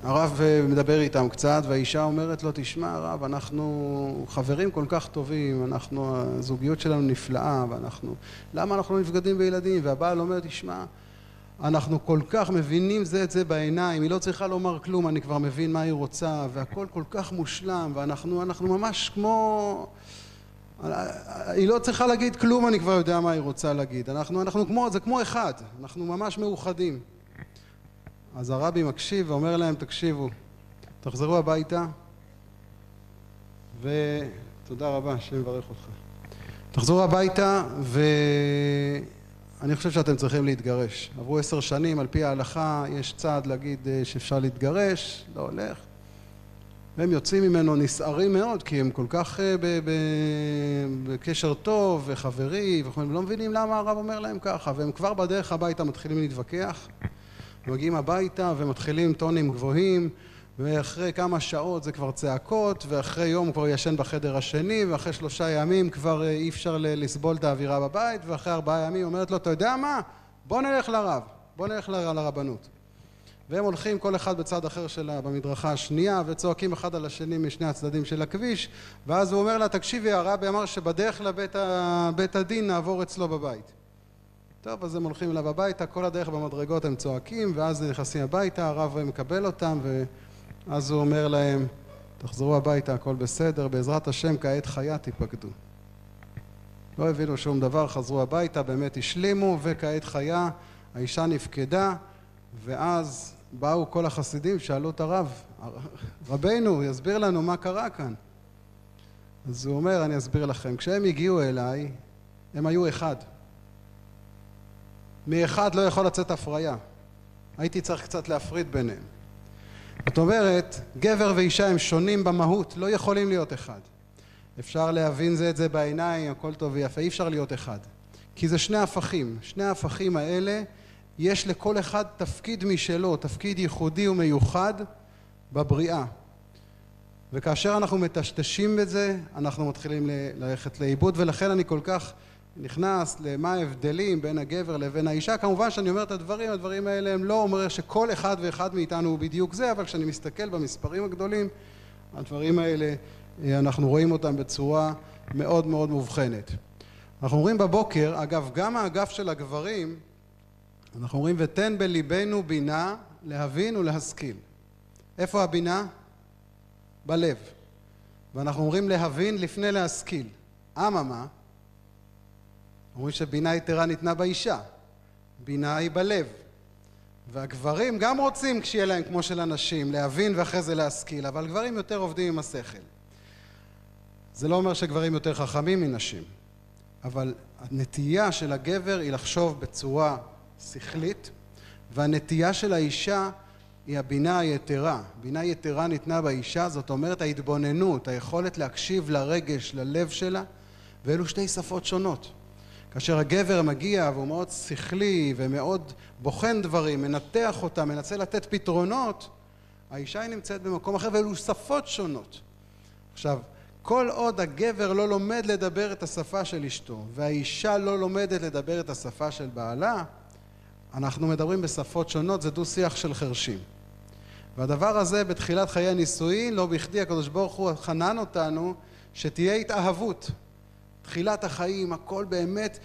והרב מדבר איתם קצת והאישה אומרת לו תשמע הרב אנחנו חברים כל כך טובים הזוגיות שלנו נפלאה למה אנחנו לא נפקדים בילדים והבעל אומר תשמע אנחנו כל כך מבינים זה את זה בעיניים היא לא צריכה לומר כלום אני כבר מבין מה היא רוצה והכל כל כך מושלם ואנחנו ממש כמו היא לא צריכה להגיד כלום אני כבר יודע מה היא רוצה להגיד זה כמו אחד אנחנו ממש מאוחדים אז הרבי מקשיב ואומר להם תקשיבו תחזרו הביתה ותודה רבה השם יברך אותך תחזרו הביתה ואני חושב שאתם צריכים להתגרש עברו 10 שנים על פי ההלכה יש צעד להגיד שאפשר להתגרש לא הולך והם יוצאים ממנו נסערים מאוד כי הם כל כך בקשר טוב וחברי והם לא מבינים למה הרב אומר להם ככה והם כבר בדרך הביתה מתחילים להתווכח מגיעים הביתה ומתחילים טונים גבוהים ואחרי כמה שעות זה כבר צעקות ואחרי יום כבר ישן בחדר השני ואחרי 3 ימים כבר אי אפשר לסבול את האווירה בבית ואחרי 4 ימים אומרת לו אתה יודע מה? בוא נלך לרב, בוא נלך לרבנות והם הולכים כל אחד בצד אחר שלה במדרכה השנייה וצועקים אחד על השני משני הצדדים של הכביש ואז הוא אומר לה תקשיבי הרבי אמר שבדרך לבית הדין נעבור אצלו בבית טוב, אז הם הולכים אליו הביתה, כל הדרך במדרגות הם צועקים ואז נכנסים הביתה, הרב מקבל אותם ואז הוא אומר להם תחזרו הביתה, הכל בסדר, בעזרת השם כעת חיה תיפקדו לא הבינו שום דבר, חזרו הביתה, באמת השלימו וכעת חיה, האישה נפקדה ואז באו כל החסידים, שאלו את הרב רבינו, יסביר לנו מה קרה כאן אז הוא אומר, אני אסביר לכם כשהם הגיעו אליי, הם היו אחד מאחד לא יכול לצאת הפריה הייתי צריך קצת להפריד ביניהם זאת אומרת גבר ואישה הם שונים במהות לא יכולים להיות אחד אפשר להבין זה את זה בעיניים הכל טוב ויפה אי אפשר להיות אחד כי זה שני ההפכים האלה יש לכל אחד תפקיד משלו תפקיד ייחודי ומיוחד בבריאה וכאשר אנחנו מטשטשים בזה אנחנו מתחילים ללכת לאיבוד ולכן אני כל כך נכנס למה ההבדלים בין הגבר לבין האישה כמובן שאני אומר את הדברים האלה הם לא אומר שכל אחד ואחד מאיתנו הוא בדיוק זה אבל כשאני מסתכל במספרים הגדולים הדברים האלה אנחנו רואים אותם בצורה מאוד מאוד מובחנת אנחנו אומרים בבוקר אגב גם האגף של הגברים אנחנו אומרים ותן בליבנו בינה להבין ולהשכיל איפה הבינה? בלב ואנחנו אומרים להבין לפני להשכיל אממה אומרים שבינה יתרה ניתנה באישה, בינה היא בלב והגברים גם רוצים כשיהיה להם כמו של הנשים להבין ואחרי זה להשכיל אבל גברים יותר עובדים עם השכל זה לא אומר שגברים יותר חכמים מנשים אבל הנטייה של הגבר היא לחשוב בצורה שכלית והנטייה של האישה היא הבינה היתרה בינה יתרה ניתנה באישה זאת אומרת ההתבוננות היכולת להקשיב לרגש ללב שלה ואלו 2 שפות שונות כאשר הגבר מגיע והוא מאוד שכלי ומאוד בוחן דברים, מנתח אותם, מנסה לתת פתרונות, האישה היא נמצאת במקום אחר ואלו שפות שונות. עכשיו, כל עוד הגבר לא לומד לדבר את השפה של אשתו והאישה לא לומדת לדבר את השפה של בעלה, אנחנו מדברים בשפות שונות, זה דו שיח של חרשים. והדבר הזה בתחילת חיי הנישואין, לא בכדי הקדוש ברוך הוא חנן אותנו שתהיה התאהבות. תחילת החיים, הכל באמת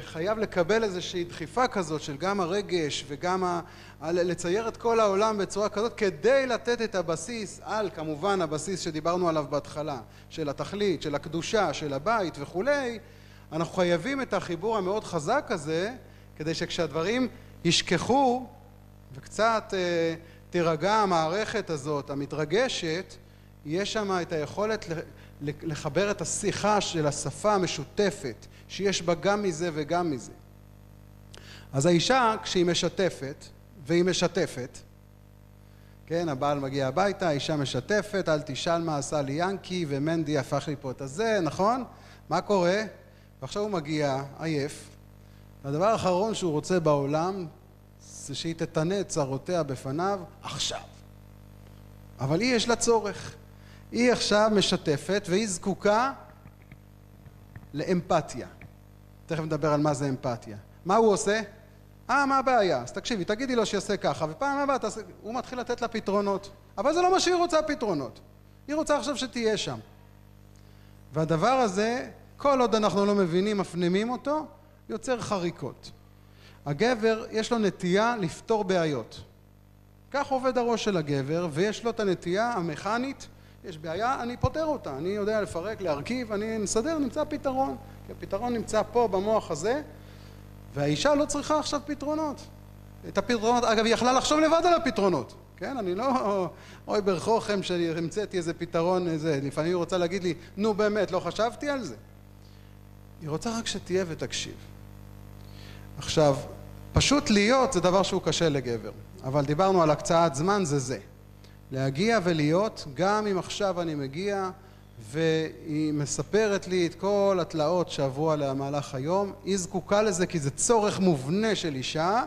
חייב לקבל איזושהי דחיפה כזאת של גם הרגש וגם לצייר את כל העולם בצורה כזאת כדי לתת את הבסיס על כמובן הבסיס שדיברנו עליו בהתחלה של התכלית, של הקדושה, של הבית וכולי. אנחנו חייבים את החיבור המאוד חזק הזה כדי שכשהדברים ישכחו וקצת תירגע המערכת הזאת המתרגשת, יש שם את היכולת לחבר את השיחה של השפה המשותפת שיש בה גם מזה וגם מזה. אז האישה כשהיא משתפת והיא משתפת, כן, הבעל מגיע הביתה, האישה משתפת, אל תשאל מה עשה לי ינקי ומנדי הפך לי פה את הזה, נכון? מה קורה? ועכשיו הוא מגיע עייף, והדבר האחרון שהוא רוצה בעולם זה שהיא תתנה את צרותיה בפניו עכשיו. אבל היא יש לה צורך. היא עכשיו משתפת והיא זקוקה לאמפתיה. תכף נדבר על מה זה אמפתיה. מה הוא עושה? מה הבעיה? אז תקשיבי, תגידי לו שיעשה ככה, ופעם הבאה הוא מתחיל לתת לה פתרונות. אבל זה לא מה שהיא רוצה פתרונות. היא רוצה עכשיו שתהיה שם. והדבר הזה, כל עוד אנחנו לא מבינים, מפנימים אותו, יוצר חריקות. הגבר יש לו נטייה לפתור בעיות. כך עובד הראש של הגבר, ויש לו את הנטייה המכנית, יש בעיה, אני פותר אותה, אני יודע לפרק, להרכיב, אני נסדר, נמצא פתרון. כי הפתרון נמצא פה במוח הזה, והאישה לא צריכה עכשיו פתרונות. את הפתרונות, אגב, היא יכלה לחשוב לבד על הפתרונות. כן, אני לא, אוי ברחוכם שהמצאתי איזה פתרון, איזה, לפעמים היא רוצה להגיד לי, נו באמת, לא חשבתי על זה. היא רוצה רק שתהיה ותקשיב. עכשיו, פשוט להיות זה דבר שהוא קשה לגבר, אבל דיברנו על הקצאת זמן, זה. להגיע ולהיות, גם אם עכשיו אני מגיע והיא מספרת לי את כל התלאות שעברו עליה מהלך היום, היא זקוקה לזה כי זה צורך מובנה של אישה,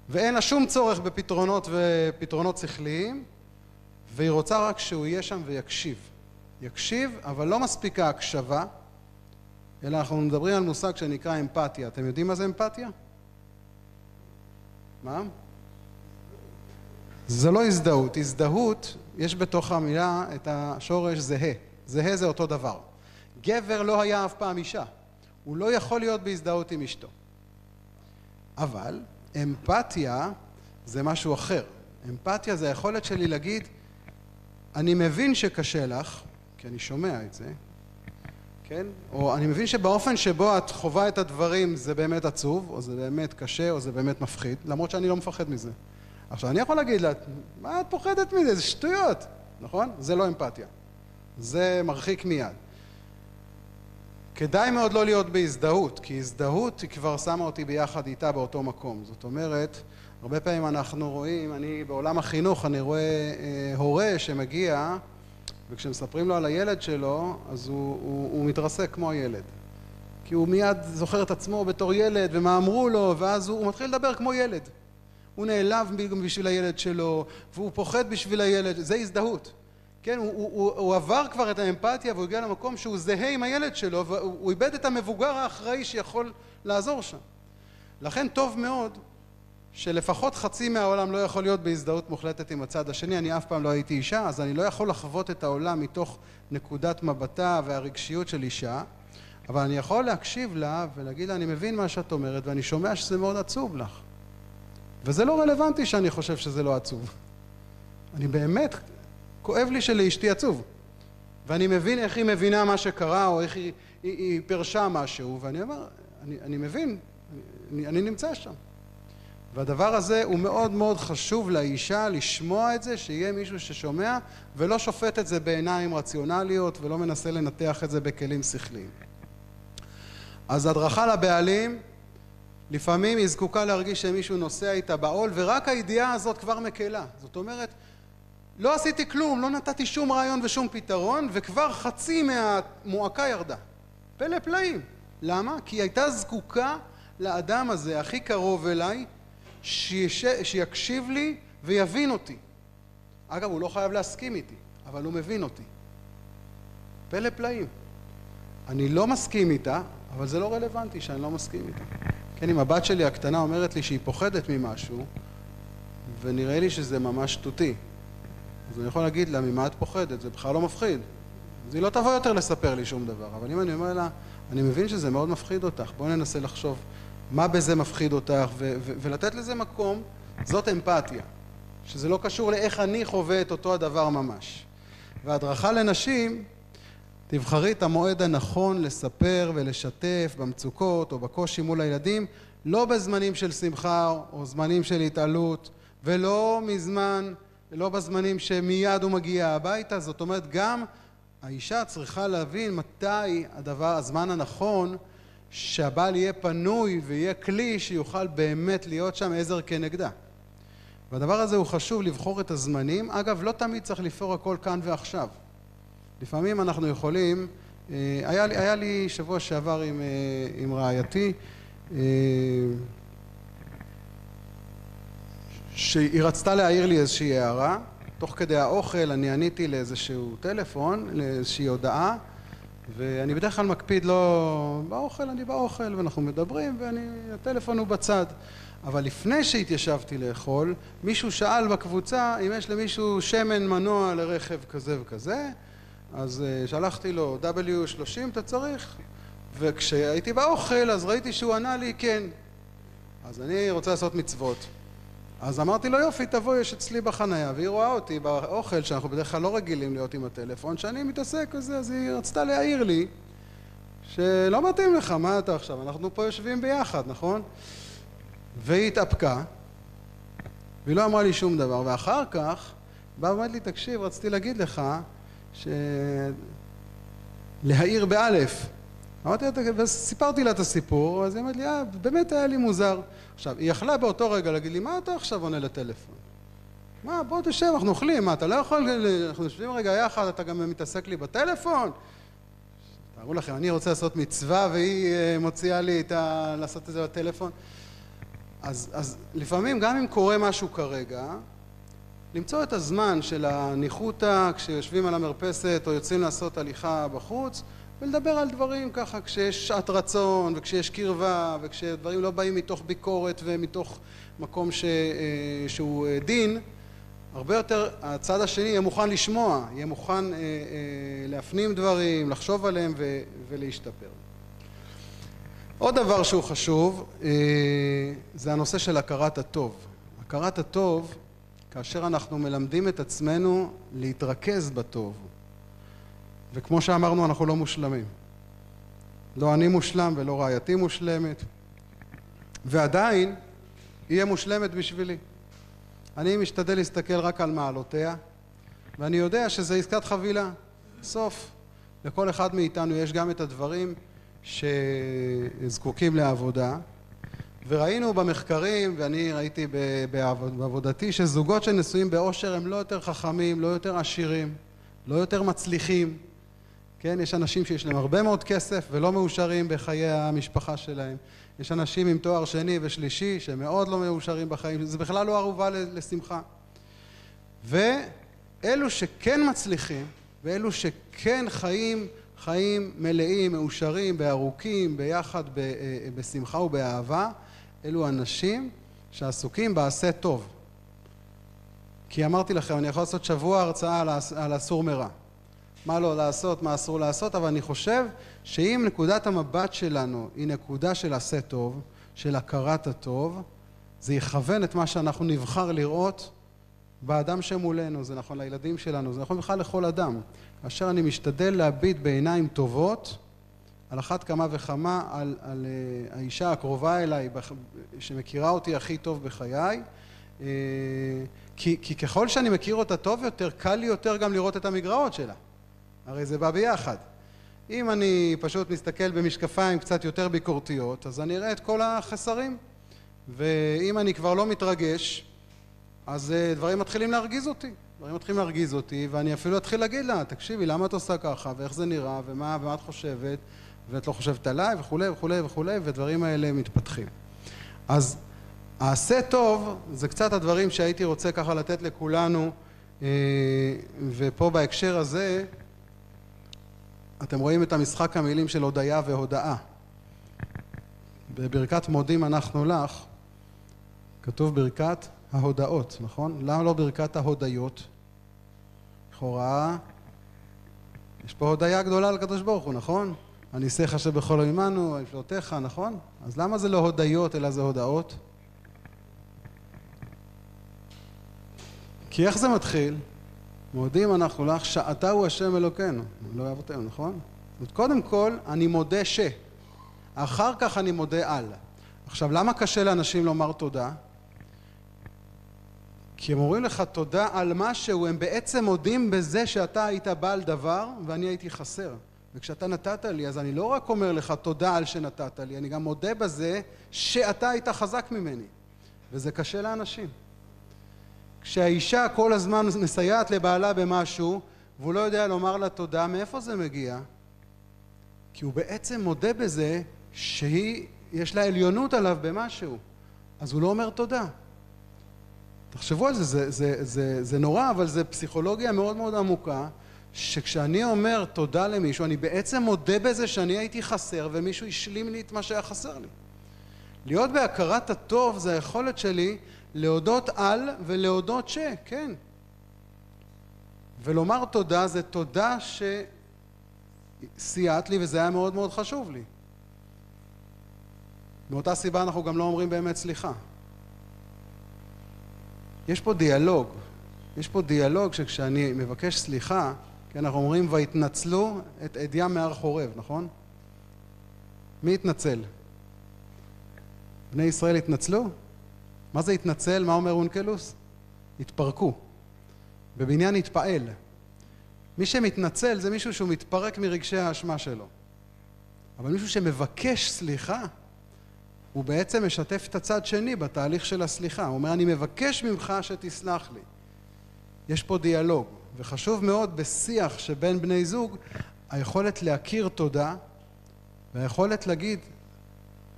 ואין לה שום צורך בפתרונות ופתרונות שכליים, והיא רוצה רק שהוא יהיה שם ויקשיב. יקשיב, אבל לא מספיקה הקשבה, אלא אנחנו מדברים על מושג שנקרא אמפתיה. אתם יודעים מה זה אמפתיה? מה? זה לא הזדהות. הזדהות, יש בתוך המילה את השורש זהה. זהה זה אותו דבר. גבר לא היה אף פעם אישה. הוא לא יכול להיות בהזדהות עם אשתו. אבל אמפתיה זה משהו אחר. אמפתיה זה היכולת שלי להגיד, אני מבין שקשה לך, כי אני שומע את זה, כן? או אני מבין שבאופן שבו את חווה את הדברים זה באמת עצוב, או זה באמת קשה, או זה באמת מפחיד, למרות שאני לא מפחד מזה. עכשיו, אני יכול להגיד לה, מה את פוחדת מזה? זה שטויות, נכון? זה לא אמפתיה. זה מרחיק מיד. כדאי מאוד לא להיות בהזדהות, כי הזדהות היא כבר שמה אותי ביחד איתה באותו מקום. זאת אומרת, הרבה פעמים אנחנו רואים, אני בעולם החינוך, אני רואה הורה שמגיע, וכשמספרים לו על הילד שלו, אז הוא מתרסק כמו הילד. כי הוא מיד זוכר את עצמו בתור ילד, ומה אמרו לו, ואז הוא מתחיל לדבר כמו ילד. הוא נעלב בשביל הילד שלו, והוא פוחד בשביל הילד, זה הזדהות. כן, הוא עבר כבר את האמפתיה, והוא הגיע למקום שהוא זהה עם הילד שלו, והוא איבד את המבוגר האחראי שיכול לעזור שם. לכן טוב מאוד, שלפחות חצי מהעולם לא יכול להיות בהזדהות מוחלטת עם הצד השני. אני אף פעם לא הייתי אישה, אז אני לא יכול לחוות את העולם מתוך נקודת מבטה והרגשיות של אישה, אבל אני יכול להקשיב לה ולהגיד לה, אני מבין מה שאת אומרת, ואני שומע שזה מאוד עצוב לך. וזה לא רלוונטי שאני חושב שזה לא עצוב. אני באמת, כואב לי שלאשתי עצוב. ואני מבין איך היא מבינה מה שקרה, או איך היא פרשה משהו, ואני אומר, אני מבין, אני נמצא שם. והדבר הזה הוא מאוד מאוד חשוב לאישה לשמוע את זה, שיהיה מישהו ששומע ולא שופט את זה בעיניים רציונליות ולא מנסה לנתח את זה בכלים שכליים. אז הדרכה לבעלים, לפעמים היא זקוקה להרגיש שמישהו נוסע איתה בעול, ורק הידיעה הזאת כבר מקלה. זאת אומרת, לא עשיתי כלום, לא נתתי שום רעיון ושום פתרון, וכבר חצי מהמועקה ירדה. פלא פלאים. למה? כי היא הייתה זקוקה לאדם הזה, הכי קרוב אליי, שיקשיב לי ויבין אותי. אגב, הוא לא חייב להסכים איתי, אבל הוא מבין אותי. פלא פלאים. אני לא מסכים איתה, אבל זה לא רלוונטי שאני לא מסכים איתה. כן, אם הבת שלי הקטנה אומרת לי שהיא פוחדת ממשהו, ונראה לי שזה ממש שטותי, אז אני יכול להגיד לה, ממה את פוחדת? זה בכלל לא מפחיד. אז היא לא תבוא יותר לספר לי שום דבר. אבל אם אני אומר לה, אני מבין שזה מאוד מפחיד אותך, בואו ננסה לחשוב מה בזה מפחיד אותך ולתת לזה מקום. זאת אמפתיה, שזה לא קשור לאיך אני חווה את אותו הדבר ממש. והדרכה לנשים, תבחרי את המועד הנכון לספר ולשתף במצוקות או בקושי מול הילדים, לא בזמנים של שמחה או זמנים של התעלות, ולא בזמנים שמיד הוא מגיע הביתה. זאת אומרת, גם האישה צריכה להבין מתי הזמן הנכון שהבעל יהיה פנוי ויהיה כלי שיוכל באמת להיות שם עזר כנגדה. והדבר הזה הוא חשוב, לבחור את הזמנים. אגב, לא תמיד צריך לפתור הכל כאן ועכשיו. לפעמים אנחנו יכולים, היה לי שבוע שעבר עם רעייתי, שהיא רצתה להעיר לי איזושהי הערה. תוך כדי האוכל אני עניתי לאיזשהו טלפון, לאיזושהי הודעה, ואני בדרך כלל מקפיד לא באוכל, אני באוכל ואנחנו מדברים והטלפון הוא בצד. אבל לפני שהתיישבתי לאכול, מישהו שאל בקבוצה אם יש למישהו שמן מנוע לרכב כזה וכזה, אז שלחתי לו W30 אתה צריך, וכשהייתי באוכל אז ראיתי שהוא ענה לי כן. אז אני רוצה לעשות מצוות. אז אמרתי לו יופי, תבוא, יש אצלי בחנייה, והיא רואה אותי באוכל שאנחנו בדרך כלל לא רגילים להיות עם הטלפון, שאני מתעסק בזה, אז היא רצתה להעיר לי שלא מתאים לך, מה אתה עכשיו? אנחנו פה יושבים ביחד, נכון? והיא התאפקה, והיא לא אמרה לי שום דבר, ואחר כך בא ואומרת לי, תקשיב, רציתי להגיד לך להעיר באלף. אמרתי, וסיפרתי לה את הסיפור, אז היא אמרת לי, באמת היה לי מוזר. עכשיו, היא יכלה באותו רגע להגיד לי, מה אתה עכשיו עונה לטלפון? מה, בוא תשב, אנחנו אוכלים, מה, אתה לא יכול, אנחנו יושבים רגע יחד, אתה גם מתעסק לי בטלפון? תארו לכם, אני רוצה לעשות מצווה, והיא מוציאה לי לעשות את זה בטלפון. אז לפעמים, גם אם קורה משהו כרגע, למצוא את הזמן של הניחותא, כשיושבים על המרפסת או יוצאים לעשות הליכה בחוץ, ולדבר על דברים ככה כשיש שעת רצון וכשיש קרבה וכשדברים לא באים מתוך ביקורת ומתוך מקום שהוא דין, הרבה יותר הצד השני יהיה מוכן לשמוע, יהיה מוכן להפנים דברים, לחשוב עליהם ולהשתפר. עוד דבר שהוא חשוב זה הנושא של הכרת הטוב. הכרת הטוב, כאשר אנחנו מלמדים את עצמנו להתרכז בטוב. וכמו שאמרנו, אנחנו לא מושלמים. לא אני מושלם ולא רעייתי מושלמת. ועדיין, יהיה מושלמת בשבילי. אני משתדל להסתכל רק על מעלותיה, ואני יודע שזה עסקת חבילה. סוף. לכל אחד מאיתנו יש גם את הדברים שזקוקים לעבודה. וראינו במחקרים, ואני ראיתי בעבודתי, שזוגות שנשואים באושר הם לא יותר חכמים, לא יותר עשירים, לא יותר מצליחים. כן, יש אנשים שיש להם הרבה מאוד כסף ולא מאושרים בחיי המשפחה שלהם. יש אנשים עם תואר שני ושלישי שמאוד לא מאושרים בחיים, זה בכלל לא ערובה לשמחה. ואלו שכן מצליחים, ואלו שכן חיים מלאים, מאושרים, בארוכים, ביחד, בשמחה ובאהבה, אלו אנשים שעסוקים בעשה טוב. כי אמרתי לכם, אני יכול לעשות שבוע הרצאה על אסור מרע. מה לא לעשות, מה אסור לעשות, אבל אני חושב שאם נקודת המבט שלנו היא נקודה של עשה טוב, של הכרת הטוב, זה יכוון את מה שאנחנו נבחר לראות באדם שמולנו, זה נכון לילדים שלנו, זה נכון בכלל לכל אדם. כאשר אני משתדל להביט בעיניים טובות, על אחת כמה וכמה, על האישה הקרובה אליי, שמכירה אותי הכי טוב בחיי, כי ככל שאני מכיר אותה טוב יותר, קל לי יותר גם לראות את המגרעות שלה. הרי זה בא ביחד. אם אני פשוט מסתכל במשקפיים קצת יותר ביקורתיות, אז אני אראה את כל החסרים. ואם אני כבר לא מתרגש, אז דברים מתחילים להרגיז אותי. ואני אפילו אתחיל להגיד לה, תקשיבי, למה את עושה ככה, ואיך זה נראה, ומה את חושבת, ואת לא חושבת עליי, וכו', ודברים האלה מתפתחים. אז העשה טוב, זה קצת הדברים שהייתי רוצה ככה לתת לכולנו, ופה בהקשר הזה, אתם רואים את המשחק המילים של הודיה והודאה. בברכת מודים אנחנו לך, כתוב ברכת ההודאות, נכון? למה לא ברכת ההודיות? לכאורה, יש פה הודיה גדולה לקדוש ברוך הוא, נכון? הניסיך אשר בכל עמנו, יפלותיך, נכון? אז למה זה לא הודיות אלא זה הודעות? כי איך זה מתחיל? מודים אנחנו לך, שאתה הוא השם אלוקינו, לא אבותינו, נכון? קודם כל, אני מודה ש. אחר כך אני מודה על. עכשיו, למה קשה לאנשים לומר תודה? כי הם אומרים לך תודה על משהו, הם בעצם מודים בזה שאתה היית בעל דבר ואני הייתי חסר. וכשאתה נתת לי, אז אני לא רק אומר לך תודה על שנתת לי, אני גם מודה בזה שאתה היית חזק ממני. וזה קשה לאנשים. כשהאישה כל הזמן מסייעת לבעלה במשהו, והוא לא יודע לומר לה תודה, מאיפה זה מגיע? כי הוא בעצם מודה בזה שיש לה עליונות עליו במשהו. אז הוא לא אומר תודה. תחשבו על זה, זה נורא, אבל זה פסיכולוגיה מאוד מאוד עמוקה, שכשאני אומר תודה למישהו, אני בעצם מודה בזה שאני הייתי חסר, ומישהו השלים לי את מה שהיה חסר לי. להיות בהכרת הטוב זה היכולת שלי להודות על ולהודות ש, כן. ולומר תודה זה תודה שסייעת לי, וזה היה מאוד מאוד חשוב לי. מאותה סיבה אנחנו גם לא אומרים באמת סליחה. יש פה דיאלוג. יש פה דיאלוג שכשאני מבקש סליחה, כי אנחנו אומרים והתנצלו את עדיים מהר חורב, נכון? מי התנצל? בני ישראל התנצלו? מה זה התנצל? מה אומר אונקלוס? התפרקו. בבניין התפעל. מי שמתנצל זה מישהו שהוא מתפרק מרגשי האשמה שלו. אבל מישהו שמבקש סליחה, הוא בעצם משתף את הצד שני בתהליך של הסליחה. הוא אומר, אני מבקש ממך שתסלח לי. יש פה דיאלוג, וחשוב מאוד בשיח שבין בני זוג, היכולת להכיר תודה, והיכולת להגיד,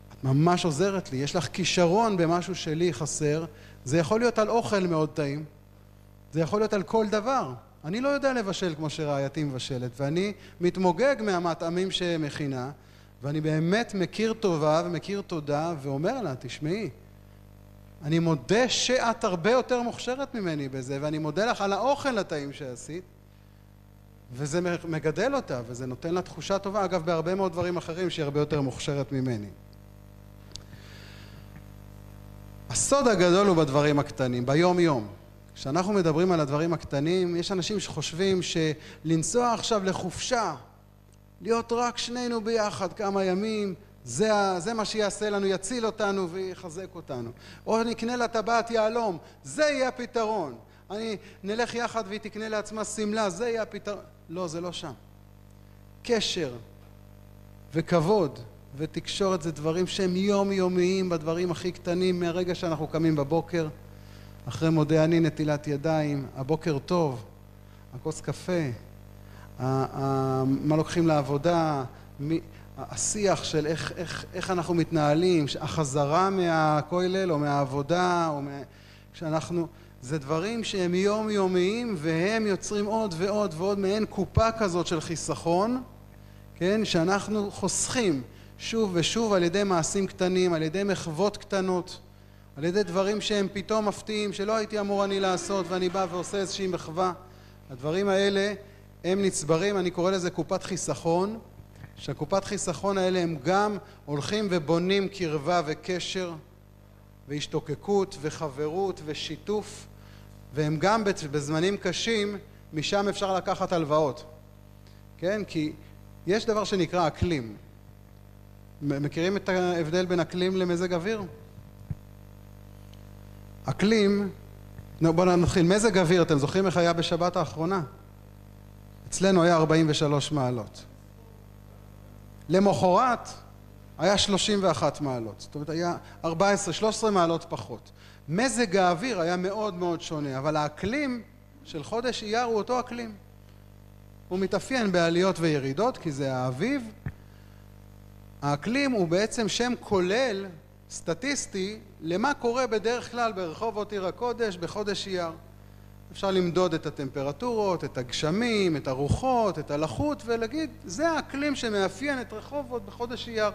את ממש עוזרת לי, יש לך כישרון במשהו שלי חסר, זה יכול להיות על אוכל מאוד טעים, זה יכול להיות על כל דבר. אני לא יודע לבשל כמו שרעייתי מבשלת, ואני מתמוגג מהמטעמים שמכינה, ואני באמת מכיר טובה ומכיר תודה, ואומר לה, תשמעי, אני מודה שאת הרבה יותר מוכשרת ממני בזה, ואני מודה לך על האוכל הטעים שעשית, וזה מגדל אותה, וזה נותן לה תחושה טובה, אגב, בהרבה מאוד דברים אחרים שהיא הרבה יותר מוכשרת ממני. הסוד הגדול הוא בדברים הקטנים, ביום יום. כשאנחנו מדברים על הדברים הקטנים, יש אנשים שחושבים שלנסוע עכשיו לחופשה, להיות רק שנינו ביחד כמה ימים, זה מה שיעשה לנו, יציל אותנו ויחזק אותנו. או נקנה לה טבעת יהלום, זה יהיה הפתרון. אני נלך יחד והיא תקנה לעצמה סמלה, זה יהיה הפתרון. לא, זה לא שם. קשר וכבוד ותקשורת זה דברים שהם יומיומיים בדברים הכי קטנים, מהרגע שאנחנו קמים בבוקר, אחרי מודה אני נטילת ידיים, הבוקר טוב, הכוס קפה, מה לוקחים לעבודה, השיח של איך אנחנו מתנהלים, החזרה מהכולל או מהעבודה, כשאנחנו, זה דברים שהם יומיומיים והם יוצרים עוד ועוד ועוד מעין קופה כזאת של חיסכון, כן? שאנחנו חוסכים שוב ושוב על ידי מעשים קטנים, על ידי מחוות קטנות, על ידי דברים שהם פתאום מפתיעים, שלא הייתי אמור אני לעשות, ואני בא ועושה איזושהי מחווה. הדברים האלה הם נצברים, אני קורא לזה קופת חיסכון, שהקופת חיסכון האלה הם גם הולכים ובונים קרבה וקשר והשתוקקות וחברות ושיתוף, והם גם בזמנים קשים, משם אפשר לקחת הלוואות. כן? כי יש דבר שנקרא אקלים. מכירים את ההבדל בין אקלים למזג אוויר? אקלים, בואו נתחיל, מזג אוויר, אתם זוכרים איך היה בשבת האחרונה? אצלנו היה 43 מעלות. למחרת היה 31 מעלות, זאת אומרת היה 14-13 מעלות פחות. מזג האוויר היה מאוד מאוד שונה, אבל האקלים של חודש אייר הוא אותו אקלים. הוא מתאפיין בעליות וירידות, כי זה האביב. האקלים הוא בעצם שם כולל, סטטיסטי, למה קורה בדרך כלל ברחובות עיר הקודש בחודש אייר. אפשר למדוד את הטמפרטורות, את הגשמים, את הרוחות, את הלחות, ולהגיד, זה האקלים שמאפיין את רחובות בחודש אייר.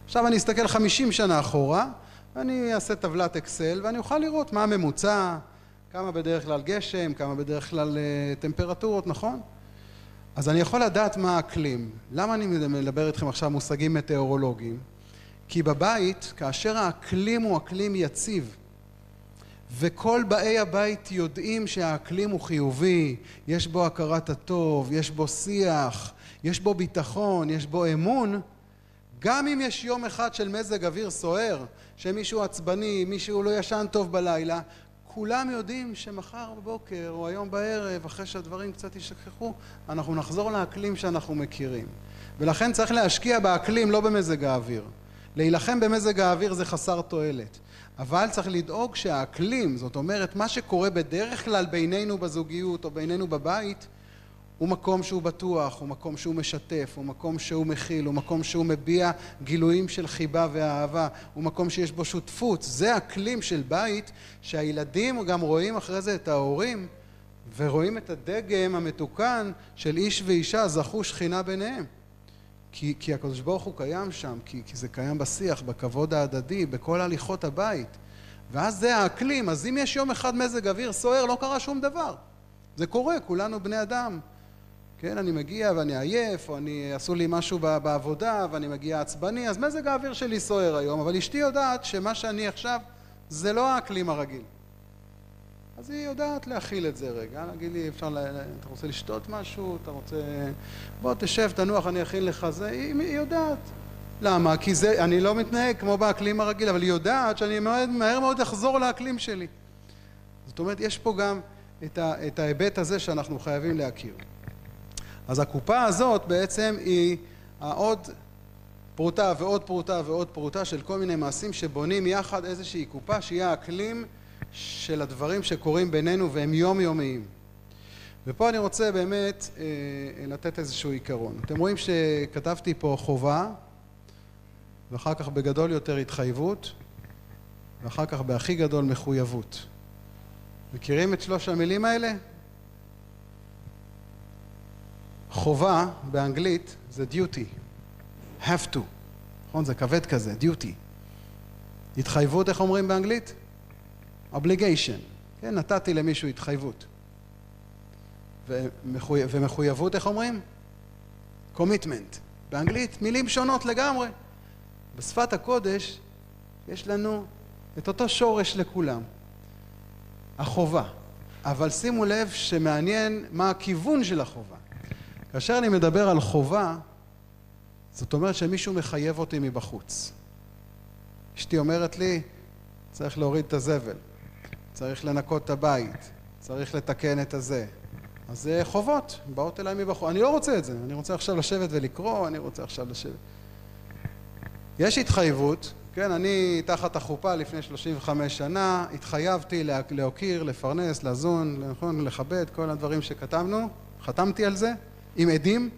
עכשיו אני אסתכל 50 שנה אחורה, ואני אעשה טבלת אקסל, ואני אוכל לראות מה הממוצע, כמה בדרך כלל גשם, כמה בדרך כלל טמפרטורות, נכון? אז אני יכול לדעת מה האקלים. למה אני מדבר איתכם עכשיו מושגים מטאורולוגיים? כי בבית, כאשר האקלים הוא אקלים יציב, וכל באי הבית יודעים שהאקלים הוא חיובי, יש בו הכרת הטוב, יש בו שיח, יש בו ביטחון, יש בו אמון, גם אם יש יום אחד של מזג אוויר סוער, שמישהו עצבני, מישהו לא ישן טוב בלילה, כולם יודעים שמחר בבוקר או היום בערב, אחרי שהדברים קצת ישכחו, אנחנו נחזור לאקלים שאנחנו מכירים. ולכן צריך להשקיע באקלים, לא במזג האוויר. להילחם במזג האוויר זה חסר תועלת. אבל צריך לדאוג שהאקלים, זאת אומרת, מה שקורה בדרך כלל בינינו בזוגיות או בינינו בבית, הוא מקום שהוא בטוח, הוא מקום שהוא משתף, הוא מקום שהוא מכיל, הוא מקום שהוא מביע גילויים של חיבה ואהבה, הוא מקום שיש בו שותפות. זה אקלים של בית שהילדים גם רואים אחרי זה את ההורים ורואים את הדגם המתוקן של איש ואישה זכו שכינה ביניהם. כי הקדוש ברוך הוא קיים שם, כי זה קיים בשיח, בכבוד ההדדי, בכל הליכות הבית. ואז זה האקלים. אז אם יש יום אחד מזג אוויר סוער, לא קרה שום דבר. זה קורה, כולנו בני אדם. כן, אני מגיע ואני עייף, או עשו לי משהו בעבודה ואני מגיע עצבני, אז מזג האוויר שלי סוער היום, אבל אשתי יודעת שמה שאני עכשיו זה לא האקלים הרגיל. אז היא יודעת להכיל את זה רגע, להגיד לי, אתה רוצה לשתות משהו, אתה רוצה, בוא תשב, תנוח, אני אכין לך זה, היא יודעת. למה? כי אני לא מתנהג כמו באקלים הרגיל, אבל היא יודעת שאני מהר מאוד אחזור לאקלים שלי. זאת אומרת, יש פה גם את ההיבט הזה שאנחנו חייבים להכיר. אז הקופה הזאת בעצם היא עוד פרוטה ועוד פרוטה ועוד פרוטה של כל מיני מעשים שבונים יחד איזושהי קופה שהיא האקלים של הדברים שקורים בינינו והם יומיומיים. ופה אני רוצה באמת לתת איזשהו עיקרון. אתם רואים שכתבתי פה חובה, ואחר כך בגדול יותר התחייבות, ואחר כך בהכי גדול מחויבות. מכירים את שלוש המילים האלה? חובה באנגלית זה duty, have to, נכון? זה כבד כזה, duty. התחייבות, איך אומרים באנגלית? obligation, כן? נתתי למישהו התחייבות. ומחויבות, איך אומרים? commitment. באנגלית מילים שונות לגמרי. בשפת הקודש יש לנו את אותו שורש לכולם. החובה. אבל שימו לב שמעניין מה הכיוון של החובה. כאשר אני מדבר על חובה, זאת אומרת שמישהו מחייב אותי מבחוץ. אשתי אומרת לי, צריך להוריד את הזבל, צריך לנקות את הבית, צריך לתקן את הזה. אז זה חובות, באות אליי מבחוץ. אני לא רוצה את זה, אני רוצה עכשיו לשבת ולקרוא, אני רוצה עכשיו לשבת. יש התחייבות, כן, אני תחת החופה לפני 35 שנה, התחייבתי להוקיר, לפרנס, לזון, לכבד, כל הדברים שכתבנו, חתמתי על זה. עם עדים,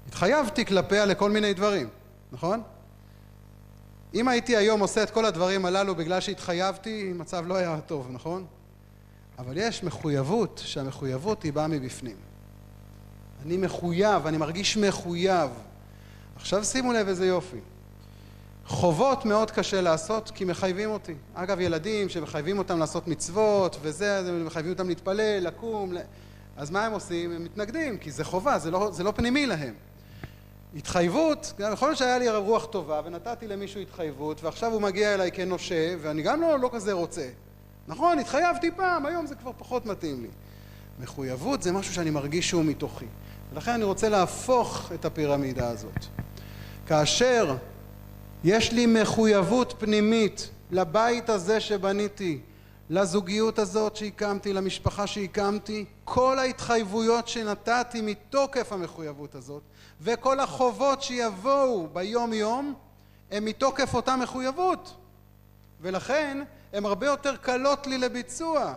התחייבתי כלפיה לכל מיני דברים, נכון? אם הייתי היום עושה את כל הדברים הללו בגלל שהתחייבתי, מצב לא היה טוב, נכון? אבל יש מחויבות, שהמחויבות היא באה מבפנים. אני מחויב, אני מרגיש מחויב. עכשיו שימו לב איזה יופי. חובות מאוד קשה לעשות כי מחייבים אותי. אגב, ילדים שמחייבים אותם לעשות מצוות וזה, מחייבים אותם להתפלל, לקום, אז מה הם עושים? הם מתנגדים, כי זה חובה, זה לא פנימי להם. התחייבות, יכול להיות שהיה לי רוח טובה ונתתי למישהו התחייבות ועכשיו הוא מגיע אליי כנושה ואני גם לא כזה רוצה. נכון, התחייבתי פעם, היום זה כבר פחות מתאים לי. מחויבות זה משהו שאני מרגיש שהוא מתוכי. ולכן אני רוצה להפוך את הפירמידה הזאת. כאשר יש לי מחויבות פנימית לבית הזה שבניתי, לזוגיות הזאת שהקמתי, למשפחה שהקמתי, כל ההתחייבויות שנתתי מתוקף המחויבות הזאת, וכל החובות שיבואו ביום יום, הם מתוקף אותה מחויבות. ולכן, הן הרבה יותר קלות לי לביצוע.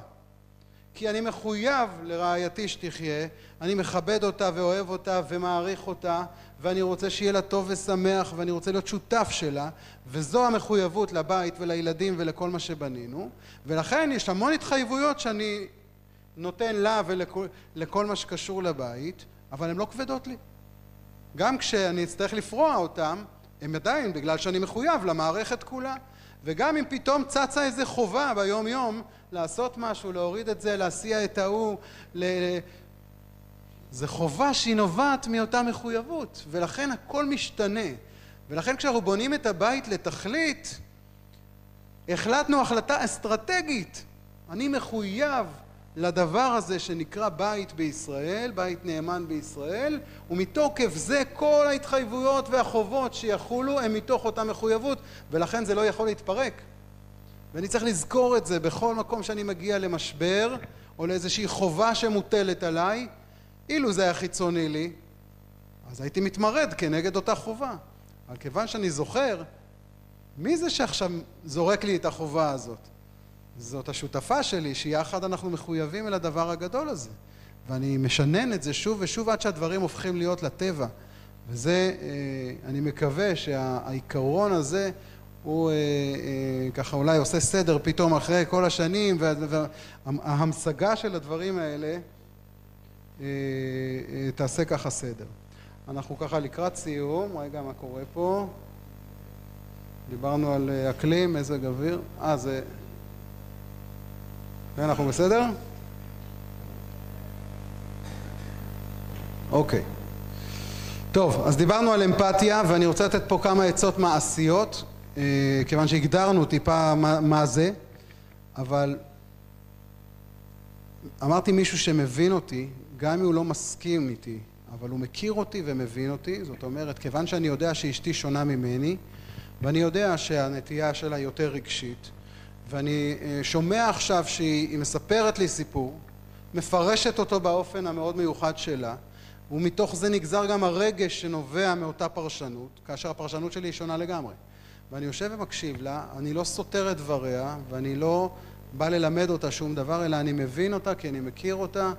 כי אני מחויב לרעייתי שתחיה, אני מכבד אותה ואוהב אותה ומעריך אותה, ואני רוצה שיהיה לה טוב ושמח, ואני רוצה להיות שותף שלה, וזו המחויבות לבית ולילדים ולכל מה שבנינו, ולכן יש המון התחייבויות שאני נותן לה ולכל מה שקשור לבית, אבל הן לא כבדות לי. גם כשאני אצטרך לפרוע אותם, הם עדיין בגלל שאני מחויב למערכת כולה. וגם אם פתאום צצה איזה חובה ביום יום לעשות משהו, להוריד את זה, להסיע את ההוא, זה חובה שהיא נובעת מאותה מחויבות, ולכן הכל משתנה. ולכן כשאנחנו בונים את הבית לתכלית, החלטנו החלטה אסטרטגית. אני מחויב לדבר הזה שנקרא בית בישראל, בית נאמן בישראל, ומתוקף זה כל ההתחייבויות והחובות שיחולו הם מתוך אותה מחויבות, ולכן זה לא יכול להתפרק. ואני צריך לזכור את זה בכל מקום שאני מגיע למשבר, או לאיזושהי חובה שמוטלת עליי. אילו זה היה חיצוני לי, אז הייתי מתמרד כנגד אותה חובה. אבל כיוון שאני זוכר, מי זה שעכשיו זורק לי את החובה הזאת? זאת השותפה שלי, שיחד אנחנו מחויבים אל הדבר הגדול הזה. ואני משנן את זה שוב ושוב עד שהדברים הופכים להיות לטבע. וזה, אני מקווה שהעיקרון הזה הוא ככה אולי עושה סדר פתאום אחרי כל השנים, וההמשגה של הדברים האלה תעשה ככה סדר. אנחנו ככה לקראת סיום, רגע מה קורה פה. דיברנו על אקלים, מזג אוויר. זה... אנחנו בסדר? אוקיי. טוב, אז דיברנו על אמפתיה, ואני רוצה לתת פה כמה עצות מעשיות, כיוון שהגדרנו טיפה מה זה, אבל אמרתי מישהו שמבין אותי, גם אם הוא לא מסכים איתי, אבל הוא מכיר אותי ומבין אותי. זאת אומרת, כיוון שאני יודע שאשתי שונה ממני, ואני יודע שהנטייה שלה יותר רגשית, ואני שומע עכשיו שהיא מספרת לי סיפור, מפרשת אותו באופן המאוד מיוחד שלה, ומתוך זה נגזר גם הרגש שנובע מאותה פרשנות, כאשר הפרשנות שלי היא שונה לגמרי. ואני יושב ומקשיב לה, אני לא סותר את דבריה, ואני לא בא ללמד אותה שום דבר, אלא אני מבין אותה כי אני מכיר אותה,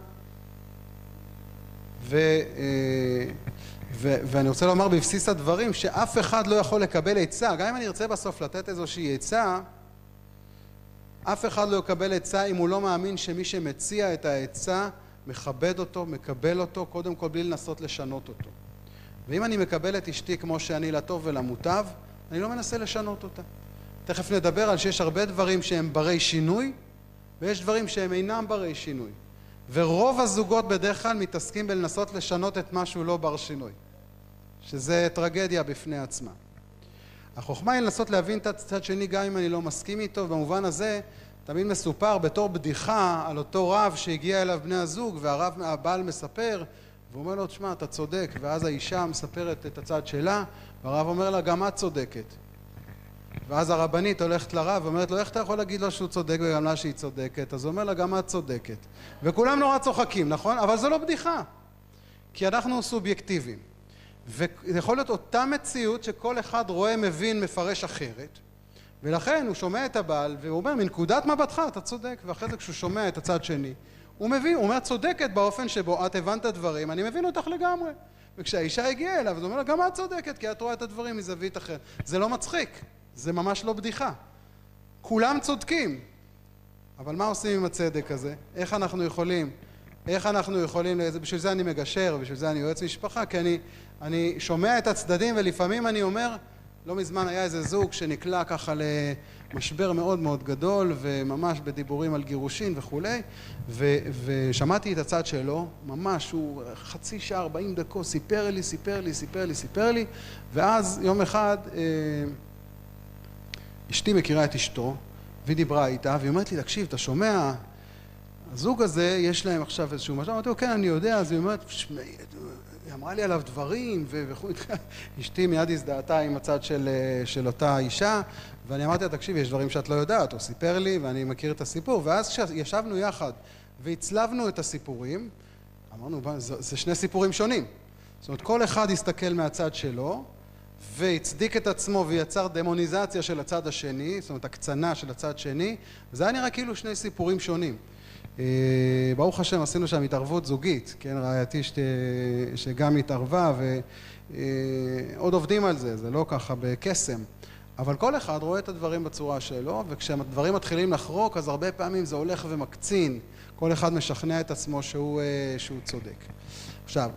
ואני רוצה לומר בבסיס הדברים שאף אחד לא יכול לקבל עצה, גם אם אני ארצה בסוף לתת איזושהי עצה, אף אחד לא יקבל עצה אם הוא לא מאמין שמי שמציע את העצה מכבד אותו, מקבל אותו, קודם כל בלי לנסות לשנות אותו. ואם אני מקבל את אשתי כמו שאני לטוב ולמוטב, אני לא מנסה לשנות אותה. תכף נדבר על שיש הרבה דברים שהם ברי שינוי, ויש דברים שהם אינם ברי שינוי. ורוב הזוגות בדרך כלל מתעסקים בלנסות לשנות את משהו לא בר שינוי, שזה טרגדיה בפני עצמה. החוכמה היא לנסות להבין את הצד שני גם אם אני לא מסכים איתו, במובן הזה תמיד מסופר בתור בדיחה על אותו רב שהגיע אליו בני הזוג, והרב הבעל מספר, והוא אומר לו, תשמע, אתה צודק, ואז האישה מספרת את הצד שלה, והרב אומר לה, גם את צודקת. ואז הרבנית הולכת לרב ואומרת לו, איך אתה יכול להגיד לו שהוא צודק וגם לה שהיא צודקת? אז הוא אומר לה, גם את צודקת. וכולם נורא צוחקים, נכון? אבל זה לא בדיחה, כי אנחנו סובייקטיביים. ויכול להיות אותה מציאות שכל אחד רואה, מבין, מפרש אחרת, ולכן הוא שומע את הבעל והוא אומר, מנקודת מבטך אתה צודק, ואחרי זה כשהוא שומע את הצד שני, הוא מבין, הוא אומר, צודקת באופן שבו את הבנת דברים, אני מבין אותך לגמרי. וכשהאישה הגיעה אליו, אז הוא אומר לה, גם את צודקת, כי את רואה את הדברים מזווית אחרת. זה לא מצחיק, זה ממש לא בדיחה. כולם צודקים. אבל מה עושים עם הצדק הזה? איך אנחנו יכולים, בשביל זה אני מגשר, ובשביל זה אני יועץ משפחה, כי אני שומע את הצדדים, ולפעמים אני אומר, לא מזמן היה איזה זוג שנקלע ככה למשבר מאוד מאוד גדול, וממש בדיבורים על גירושין וכולי, ושמעתי את הצד שלו, ממש, הוא חצי שעה, 40 דקות, סיפר לי, ואז יום אחד, אשתי מכירה את אשתו, והיא דיברה איתה, והיא אומרת לי, תקשיב, אתה שומע, הזוג הזה, יש להם עכשיו איזשהו משהו, אמרתי לו, כן, אני יודע, אז היא אומרת, היא אמרה לי עליו דברים, אשתי מיד הזדהתה עם הצד של אותה אישה, ואני אמרתי לה, תקשיב, יש דברים שאת לא יודעת, הוא סיפר לי, ואני מכיר את הסיפור, ואז כשישבנו יחד, והצלבנו את הסיפורים, אמרנו, זה שני סיפורים שונים. זאת אומרת, כל אחד יסתכל מהצד שלו, והצדיק את עצמו ויצר דמוניזציה של הצד השני, זאת אומרת, הקצנה של הצד שני, וזה היה נראה כאילו שני סיפורים שונים. ברוך השם עשינו שם התערבות זוגית, כן, רעייתי שגם התערבה, ועוד עובדים על זה, זה לא ככה בקסם, אבל כל אחד רואה את הדברים בצורה שלו, וכשהדברים מתחילים לחרוק, אז הרבה פעמים זה הולך ומקצין, כל אחד משכנע את עצמו שהוא צודק. עכשיו,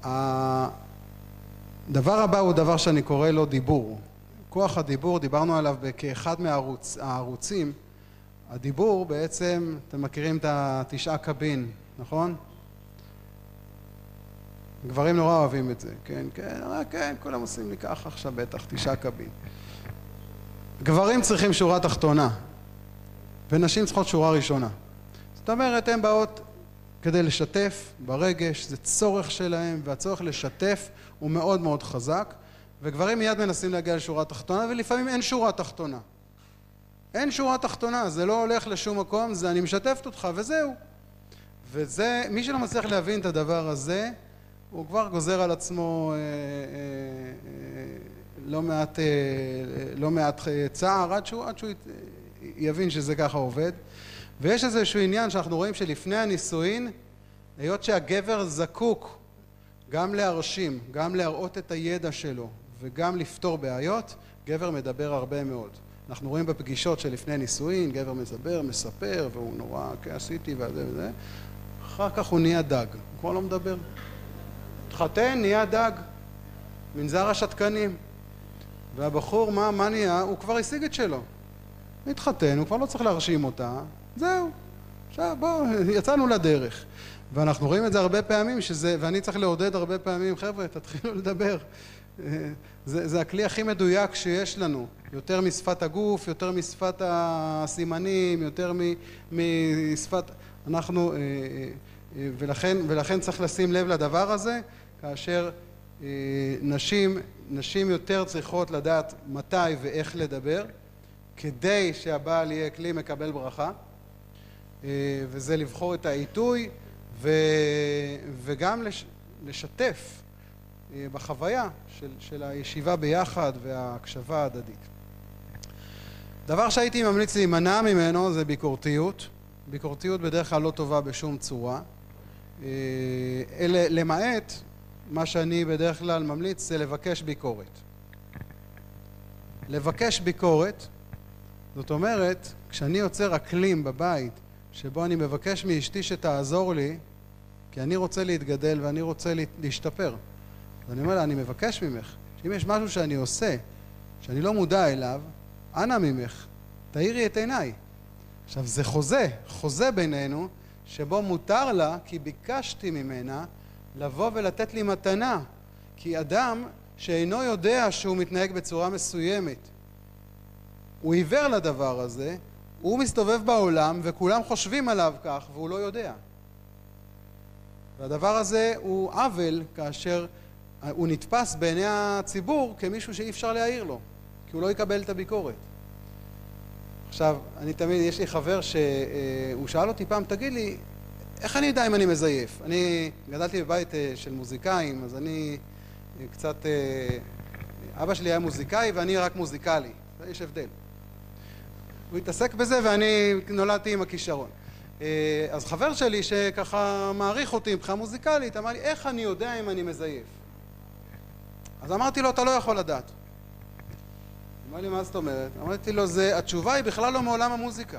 הדבר הבא הוא דבר שאני קורא לו דיבור. כוח הדיבור, דיברנו עליו כאחד מהערוצים, הדיבור בעצם, אתם מכירים את 9 קבין, נכון? גברים נורא אוהבים את זה, כן, כן, כן, כולם עושים לי ככה עכשיו בטח, 9 קבין. גברים צריכים שורה תחתונה, ונשים צריכות שורה ראשונה. זאת אומרת, הן באות כדי לשתף ברגש, זה צורך שלהם, והצורך לשתף הוא מאוד מאוד חזק, וגברים מיד מנסים להגיע לשורה תחתונה, ולפעמים אין שורה תחתונה. אין שורה תחתונה, זה לא הולך לשום מקום, זה אני משתפת אותך וזהו. וזה, מי שלא מצליח להבין את הדבר הזה, הוא כבר גוזר על עצמו לא מעט צער, עד שהוא יבין שזה ככה עובד. ויש איזשהו עניין שאנחנו רואים שלפני הנישואין, היות שהגבר זקוק גם להרשים, גם להראות את הידע שלו, וגם לפתור בעיות, גבר מדבר הרבה מאוד. אנחנו רואים בפגישות שלפני נישואין, גבר מספר, והוא נורא, עשיתי וזה וזה. אחר כך הוא נהיה דג, הוא כבר לא מדבר. התחתן, נהיה דג, מנזר השתקנים. והבחור, מה נהיה? הוא כבר השיג את שלו. מתחתן, הוא כבר לא צריך להרשים אותה, זהו. עכשיו בואו, יצאנו לדרך. ואנחנו רואים את זה הרבה פעמים, ואני צריך לעודד הרבה פעמים, חבר'ה, תתחילו לדבר. זה הכלי הכי מדויק שיש לנו, יותר משפת הגוף, יותר משפת הסימנים, יותר משפת... אנחנו... ולכן צריך לשים לב לדבר הזה, כאשר נשים יותר צריכות לדעת מתי ואיך לדבר, כדי שהבעל יהיה כלי מקבל ברכה, וזה לבחור את העיתוי, וגם לשתף בחוויה של הישיבה ביחד וההקשבה ההדדית. דבר שהייתי ממליץ להימנע ממנו זה ביקורתיות. ביקורתיות בדרך כלל לא טובה בשום צורה. למעט מה שאני בדרך כלל ממליץ זה לבקש ביקורת. לבקש ביקורת, זאת אומרת, כשאני יוצר אקלים בבית שבו אני מבקש מאשתי שתעזור לי, כי אני רוצה להתגדל ואני רוצה להשתפר. ואני אומר לה, אני מבקש ממך, שאם יש משהו שאני עושה, שאני לא מודע אליו, אנא ממך, תאירי את עיניי. עכשיו זה חוזה בינינו, שבו מותר לה, כי ביקשתי ממנה, לבוא ולתת לי מתנה. כי אדם שאינו יודע שהוא מתנהג בצורה מסוימת, הוא עיוור לדבר הזה, הוא מסתובב בעולם וכולם חושבים עליו כך והוא לא יודע. והדבר הזה הוא עוול כאשר הוא נתפס בעיני הציבור כמישהו שאי אפשר להעיר לו, כי הוא לא יקבל את הביקורת. עכשיו, יש לי חבר שהוא שאל אותי פעם, תגיד לי, איך אני יודע אם אני מזייף? אני גדלתי בבית של מוזיקאים, אז אני קצת... אבא שלי היה מוזיקאי ואני רק מוזיקלי. יש הבדל. הוא התעסק בזה ואני נולדתי עם הכישרון. אז חבר שלי שככה מעריך אותי מבחינה מוזיקלית, אמר לי, איך אני יודע אם אני מזייף? אז אמרתי לו, אתה לא יכול לדעת. אמר לי, מה זאת אומרת? אמרתי לו, התשובה היא בכלל לא מעולם המוזיקה.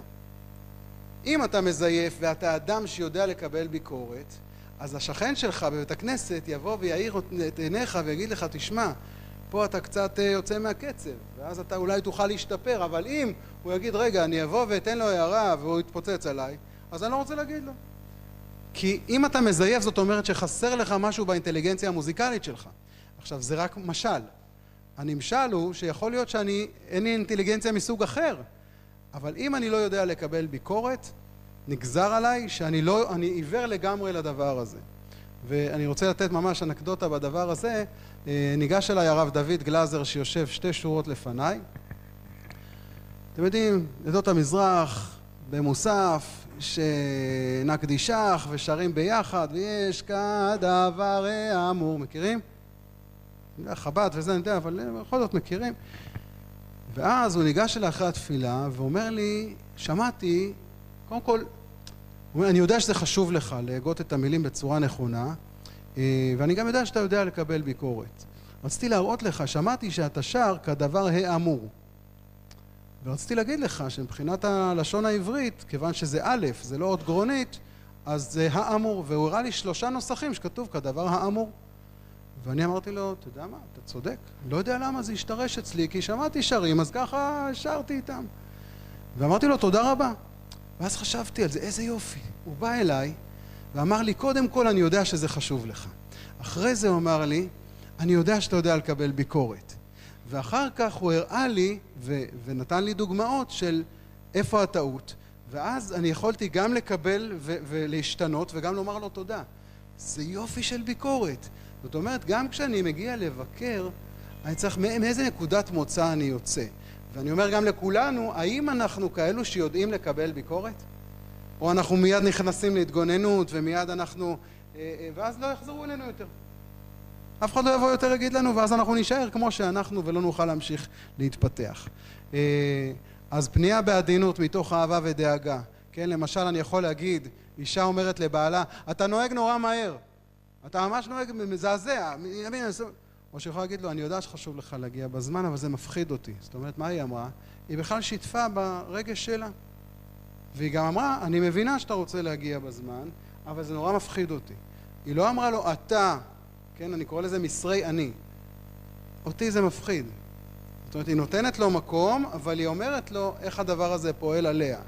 אם אתה מזייף ואתה אדם שיודע לקבל ביקורת, אז השכן שלך בבית הכנסת יבוא ויעיר את עיניך ויגיד לך, תשמע, פה אתה קצת יוצא מהקצב, ואז אתה אולי תוכל להשתפר, אבל אם הוא יגיד, רגע, אני אבוא ואתן לו הערה והוא יתפוצץ עליי, אז אני לא רוצה להגיד לו. כי אם אתה מזייף, זאת אומרת שחסר לך משהו באינטליגנציה המוזיקלית שלך. עכשיו, זה רק משל. הנמשל הוא שיכול להיות שאין לי אינטליגנציה מסוג אחר, אבל אם אני לא יודע לקבל ביקורת, נגזר עליי שאני עיוור לגמרי לדבר הזה. ואני רוצה לתת ממש אנקדוטה בדבר הזה. ניגש אליי הרב דוד גלזר שיושב 2 שורות לפניי. אתם יודעים, עדות המזרח במוסף שנקדישך ושרים ביחד, ויש כדבר האמור. מכירים? חב"ד וזה אני יודע, אבל בכל זאת מכירים. ואז הוא ניגש אליי אחרי התפילה ואומר לי, שמעתי, קודם כל, אני יודע שזה חשוב לך להגות את המילים בצורה נכונה, ואני גם יודע שאתה יודע לקבל ביקורת. רציתי להראות לך, שמעתי שאתה שר כדבר האמור. ורציתי להגיד לך שמבחינת הלשון העברית, כיוון שזה א', זה לא אות גרונית, אז זה האמור, והוא הראה לי 3 נוסחים שכתוב כדבר האמור. ואני אמרתי לו, אתה יודע מה, אתה צודק, לא יודע למה זה השתרש אצלי, כי שמעתי שרים, אז ככה שרתי איתם. ואמרתי לו, תודה רבה. ואז חשבתי על זה, איזה יופי. הוא בא אליי, ואמר לי, קודם כל אני יודע שזה חשוב לך. אחרי זה הוא אמר לי, אני יודע שאתה יודע לקבל ביקורת. ואחר כך הוא הראה לי ונתן לי דוגמאות של איפה הטעות. ואז אני יכולתי גם לקבל ולהשתנות וגם לומר לו תודה. זה יופי של ביקורת. זאת אומרת, גם כשאני מגיע לבקר, אני צריך מאיזה נקודת מוצא אני יוצא. ואני אומר גם לכולנו, האם אנחנו כאלו שיודעים לקבל ביקורת? או אנחנו מיד נכנסים להתגוננות ומיד אנחנו, ואז לא יחזרו אלינו יותר. אף אחד לא יבוא יותר להגיד לנו, ואז אנחנו נשאר כמו שאנחנו ולא נוכל להמשיך להתפתח. אז פנייה בעדינות מתוך אהבה ודאגה. כן, למשל אני יכול להגיד, אישה אומרת לבעלה, אתה נוהג נורא מהר. אתה ממש נוהג מזעזע. או שיכול להגיד לו, אני יודע שחשוב לך להגיע בזמן, אבל זה מפחיד אותי. זאת אומרת, מה היא אמרה? היא בכלל שיתפה ברגש שלה. והיא גם אמרה, אני מבינה שאתה רוצה להגיע בזמן, אבל זה נורא מפחיד אותי. היא לא אמרה לו, אתה, כן, אני קורא לזה מסרי אני. אותי זה מפחיד. זאת אומרת, היא נותנת לו מקום, אבל היא אומרת לו איך הדבר הזה פועל עליה.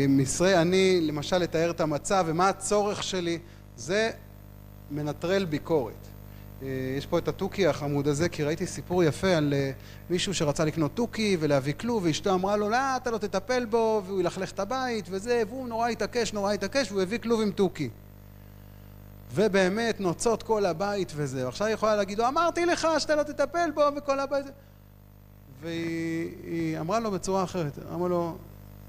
מסרי אני, למשל, לתאר את המצב ומה הצורך שלי, זה מנטרל ביקורת. יש פה את התוכי החמוד הזה, כי ראיתי סיפור יפה על מישהו שרצה לקנות תוכי ולהביא כלוב, ואשתו אמרה לו, לא, אתה לא תטפל בו, והוא ילכלך את הבית וזה, והוא נורא התעקש, והוא הביא כלוב עם תוכי. ובאמת נוצות כל הבית וזה. עכשיו היא יכולה להגיד לו, אמרתי לך שאתה לא תטפל בו וכל הבית. והיא אמרה לו בצורה אחרת, אמרה לו,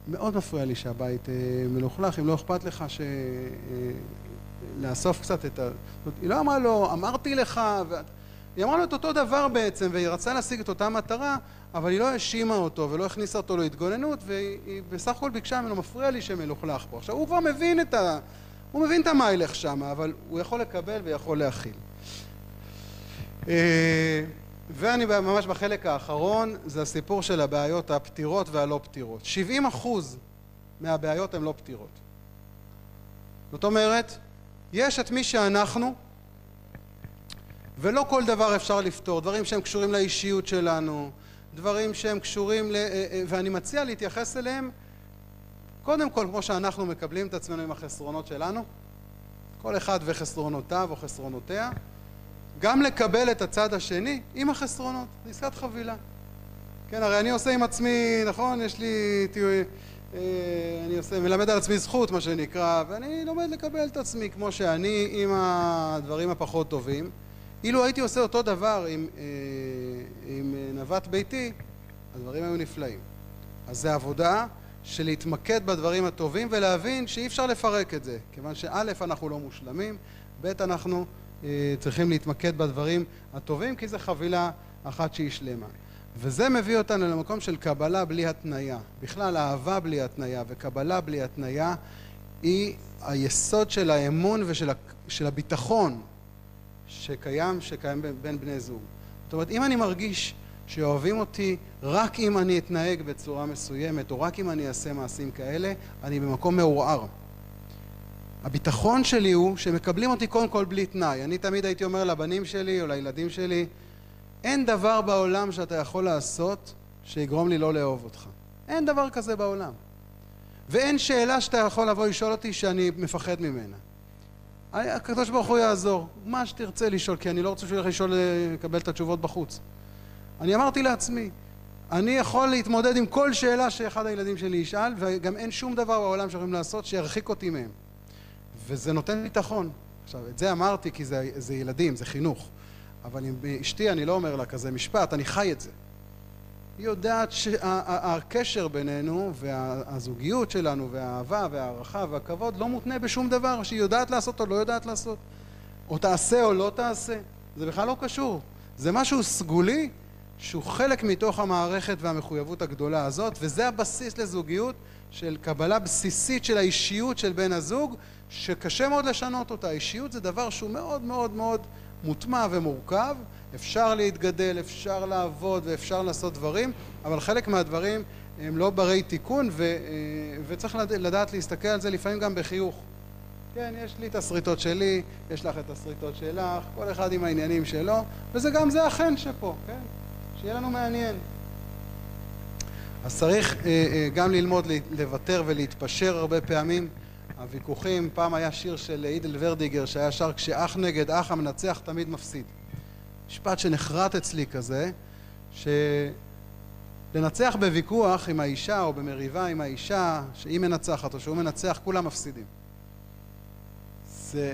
מאוד מפריע לי שהבית מלוכלך, אם לא אכפת לך לאסוף קצת את ה... היא לא אמרה לו, אמרתי לך, היא אמרה לו את אותו דבר בעצם, והיא רצה להשיג את אותה מטרה, אבל היא לא האשימה אותו ולא הכניסה אותו להתגוננות, והיא בסך הכל ביקשה ממנו, מפריע לי שמלוכלך פה. עכשיו הוא כבר מבין הוא מבין את המיילך שם, אבל הוא יכול לקבל ויכול להכיל. ואני ממש בחלק האחרון, זה הסיפור של הבעיות הפתירות והלא פתירות. 70% מהבעיות הן לא פתירות. זאת אומרת, יש את מי שאנחנו, ולא כל דבר אפשר לפתור. דברים שהם קשורים לאישיות שלנו, דברים שהם קשורים ואני מציע להתייחס אליהם, קודם כל, כמו שאנחנו מקבלים את עצמנו עם החסרונות שלנו, כל אחד וחסרונותיו או חסרונותיה, גם לקבל את הצד השני עם החסרונות, זה עסקת חבילה. כן, הרי אני עושה עם עצמי, נכון? יש לי, מלמד על עצמי זכות, מה שנקרא, ואני לומד לקבל את עצמי כמו שאני עם הדברים הפחות טובים. אילו הייתי עושה אותו דבר עם נווט ביתי, הדברים היו נפלאים. אז זה עבודה של להתמקד בדברים הטובים ולהבין שאי אפשר לפרק את זה, כיוון שא' אנחנו לא מושלמים, ב' אנחנו צריכים להתמקד בדברים הטובים, כי זה חבילה אחת שהיא שלמה. וזה מביא אותנו למקום של קבלה בלי התניה. בכלל, אהבה בלי התניה וקבלה בלי התניה היסוד של האמון ושל הביטחון שקיים בין בני זוג. זאת אומרת, אם אני מרגיש שאוהבים אותי רק אם אני אתנהג בצורה מסוימת, או רק אם אני אעשה מעשים כאלה, אני במקום מעורער. הביטחון שלי הוא שמקבלים אותי קודם כל בלי תנאי. אני תמיד הייתי אומר לבנים שלי או לילדים שלי, אין דבר בעולם שאתה יכול לעשות שיגרום לי לא לאהוב אותך. אין דבר כזה בעולם. ואין שאלה שאתה יכול לבוא לשאול אותי שאני מפחד ממנה. הקדוש ברוך הוא יעזור, מה שתרצה לשאול, כי אני לא רוצה שהוא ילך לשאול לקבל את התשובות בחוץ. אני אמרתי לעצמי, אני יכול להתמודד עם כל שאלה שאחד הילדים שלי ישאל, וגם אין שום דבר בעולם שיכולים לעשות שירחיק אותי מהם. וזה נותן ביטחון. עכשיו, את זה אמרתי כי זה ילדים, זה חינוך. אבל עם אשתי אני לא אומר לה כזה משפט, אני חי את זה. היא יודעת שהקשר בינינו והזוגיות שלנו והאהבה והערכה והכבוד לא מותנה בשום דבר שהיא יודעת לעשות או לא יודעת לעשות. או תעשה או לא תעשה. זה בכלל לא קשור. זה משהו סגולי שהוא חלק מתוך המערכת והמחויבות הגדולה הזאת, וזה הבסיס לזוגיות של קבלה בסיסית של האישיות של בן הזוג, שקשה מאוד לשנות אותה. האישיות זה דבר שהוא מאוד מאוד מאוד מוטמע ומורכב, אפשר להתגדל, אפשר לעבוד ואפשר לעשות דברים, אבל חלק מהדברים הם לא ברי תיקון, וצריך לדעת להסתכל על זה לפעמים גם בחיוך. כן, יש לי את הסריטות שלי, יש לך את הסריטות שלך, כל אחד עם העניינים שלו, וזה גם זה החן שפה, כן? שיהיה לנו מעניין. אז צריך גם ללמוד לוותר ולהתפשר הרבה פעמים. הוויכוחים, פעם היה שיר של אידל ורדיגר שהיה שר כשאח נגד אח המנצח תמיד מפסיד. משפט שנחרט אצלי כזה, שלנצח בוויכוח עם האישה או במריבה עם האישה, שהיא מנצחת או שהוא מנצח, כולם מפסידים.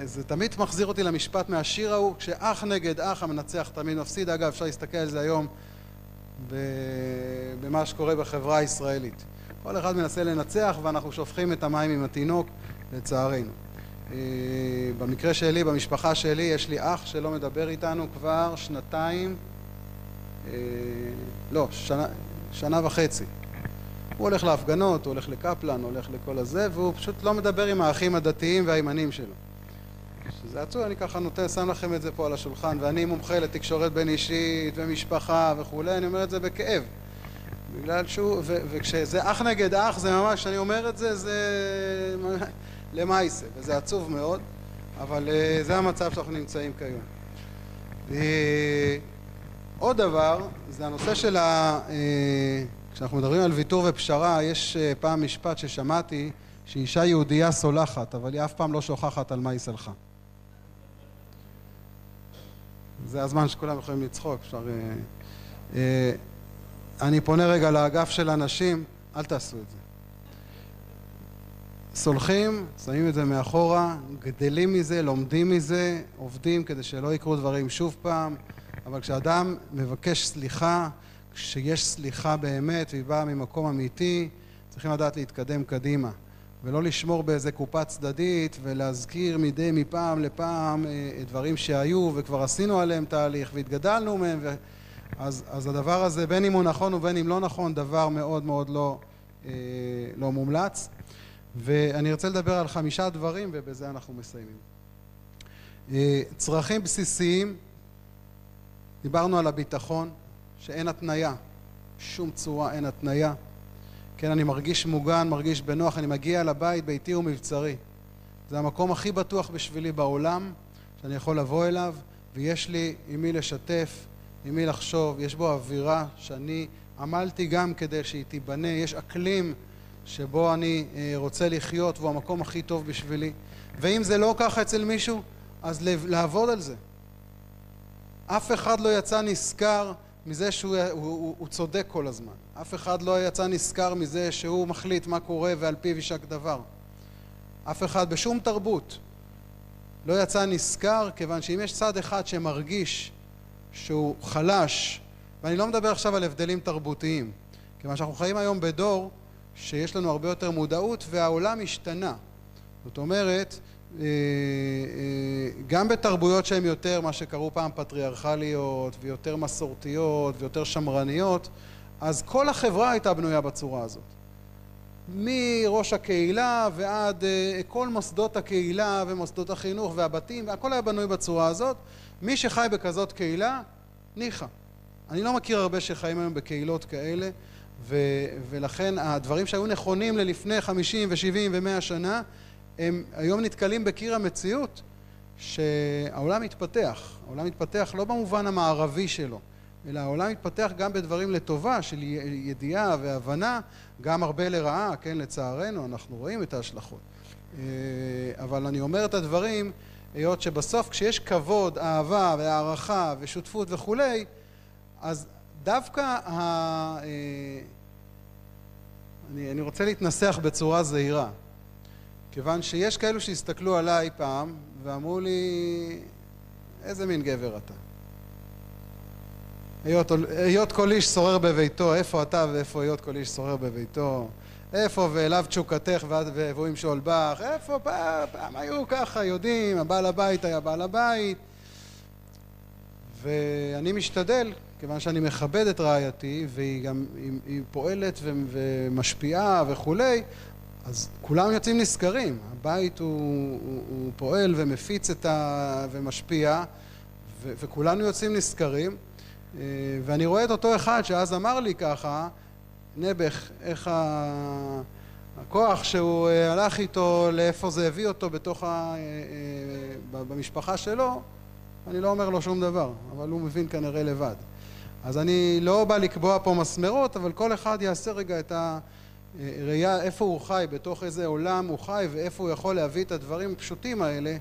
זה תמיד מחזיר אותי למשפט מהשיר ההוא, כשאח נגד אח המנצח תמיד מפסיד. אגב, אפשר להסתכל על זה היום במה שקורה בחברה הישראלית. כל אחד מנסה לנצח ואנחנו שופכים את המים עם התינוק, לצערנו. במקרה שלי, במשפחה שלי, יש לי אח שלא מדבר איתנו כבר שנתיים, שנה וחצי. הוא הולך להפגנות, הוא הולך לקפלן, הוא הולך לכל הזה, והוא פשוט לא מדבר עם האחים הדתיים והימנים שלו. שזה עצוב, אני ככה שם לכם את זה פה על השולחן, ואני מומחה לתקשורת בין אישית ומשפחה וכולי, אני אומר את זה בכאב. בגלל שהוא, וכשזה אח נגד אח, זה ממש, כשאני אומר את זה, זה למעשה, וזה עצוב מאוד, אבל זה המצב שאנחנו נמצאים כיום. עוד דבר, זה הנושא של כשאנחנו מדברים על ויתור ופשרה, יש פעם משפט ששמעתי, שאישה יהודייה סולחת, אבל היא אף פעם לא שוכחת על מה היא סלחה. זה הזמן שכולם יכולים לצחוק, אפשר... אני פונה רגע לאגף של אנשים, אל תעשו את זה. סולחים, שמים את זה מאחורה, גדלים מזה, לומדים מזה, עובדים כדי שלא יקרו דברים שוב פעם, אבל כשאדם מבקש סליחה, כשיש סליחה באמת והיא באה ממקום אמיתי, צריכים לדעת להתקדם קדימה, ולא לשמור באיזה קופה צדדית ולהזכיר מפעם לפעם דברים שהיו וכבר עשינו עליהם תהליך והתגדלנו מהם, אז הדבר הזה, בין אם הוא נכון ובין אם לא נכון, דבר מאוד מאוד לא מומלץ. ואני רוצה לדבר על 5 דברים ובזה אנחנו מסיימים. צרכים בסיסיים, דיברנו על הביטחון, שאין התניה, שום צורה אין התניה. כן, אני מרגיש מוגן, מרגיש בנוח, אני מגיע לבית, ביתי ומבצרי. זה המקום הכי בטוח בשבילי בעולם, שאני יכול לבוא אליו, ויש לי עם מי לשתף, עם מי לחשוב, יש בו אווירה שאני עמלתי גם כדי שהיא תיבנה, יש אקלים שבו אני רוצה לחיות, והוא המקום הכי טוב בשבילי. ואם זה לא ככה אצל מישהו, אז לעבוד על זה. אף אחד לא יצא נזכר מזה שהוא צודק כל הזמן. אף אחד לא יצא נזכר מזה שהוא מחליט מה קורה ועל פיו יישק דבר. אף אחד בשום תרבות לא יצא נזכר, כיוון שאם יש צד אחד שמרגיש שהוא חלש, ואני לא מדבר עכשיו על הבדלים תרבותיים, כיוון שאנחנו חיים היום בדור שיש לנו הרבה יותר מודעות והעולם השתנה. זאת אומרת, גם בתרבויות שהן יותר מה שקראו פעם פטריארכליות ויותר מסורתיות ויותר שמרניות, אז כל החברה הייתה בנויה בצורה הזאת. מראש הקהילה ועד כל מוסדות הקהילה ומוסדות החינוך והבתים, הכל היה בנוי בצורה הזאת. מי שחי בכזאת קהילה, ניחא. אני לא מכיר הרבה שחיים היום בקהילות כאלה, ולכן הדברים שהיו נכונים ללפני 50 ו-70 ו-100 שנה, הם היום נתקלים בקיר המציאות שהעולם מתפתח. העולם מתפתח לא במובן המערבי שלו, אלא העולם מתפתח גם בדברים לטובה של ידיעה והבנה, גם הרבה לרעה, כן, לצערנו, אנחנו רואים את ההשלכות. אבל אני אומר את הדברים, היות שבסוף כשיש כבוד, אהבה והערכה ושותפות וכולי, אז דווקא אני רוצה להתנסח בצורה זהירה. כיוון שיש כאלו שהסתכלו עליי פעם ואמרו לי, איזה מין גבר אתה? היות כל איש שורר בביתו, איפה אתה ואיפה היות כל איש שורר בביתו? איפה ואליו תשוקתך והוא ימשול בך? איפה פעם היו ככה, יודעים, הבעל הבית היה בעל הבית. ואני משתדל, כיוון שאני מכבד את רעייתי, והיא גם היא פועלת ומשפיעה וכולי, אז כולם יוצאים נזכרים. הבית הוא פועל ומפיץ ומשפיע, וכולנו יוצאים נזכרים. ואני רואה את אותו אחד שאז אמר לי ככה, נבח, איך הכוח שהוא הלך איתו, לאיפה זה הביא אותו במשפחה שלו, אני לא אומר לו שום דבר, אבל הוא מבין כנראה לבד. אז אני לא בא לקבוע פה מסמרות, אבל כל אחד יעשה רגע ראייה איפה הוא חי, בתוך איזה עולם הוא חי, ואיפה הוא יכול להביא את הדברים הפשוטים האלה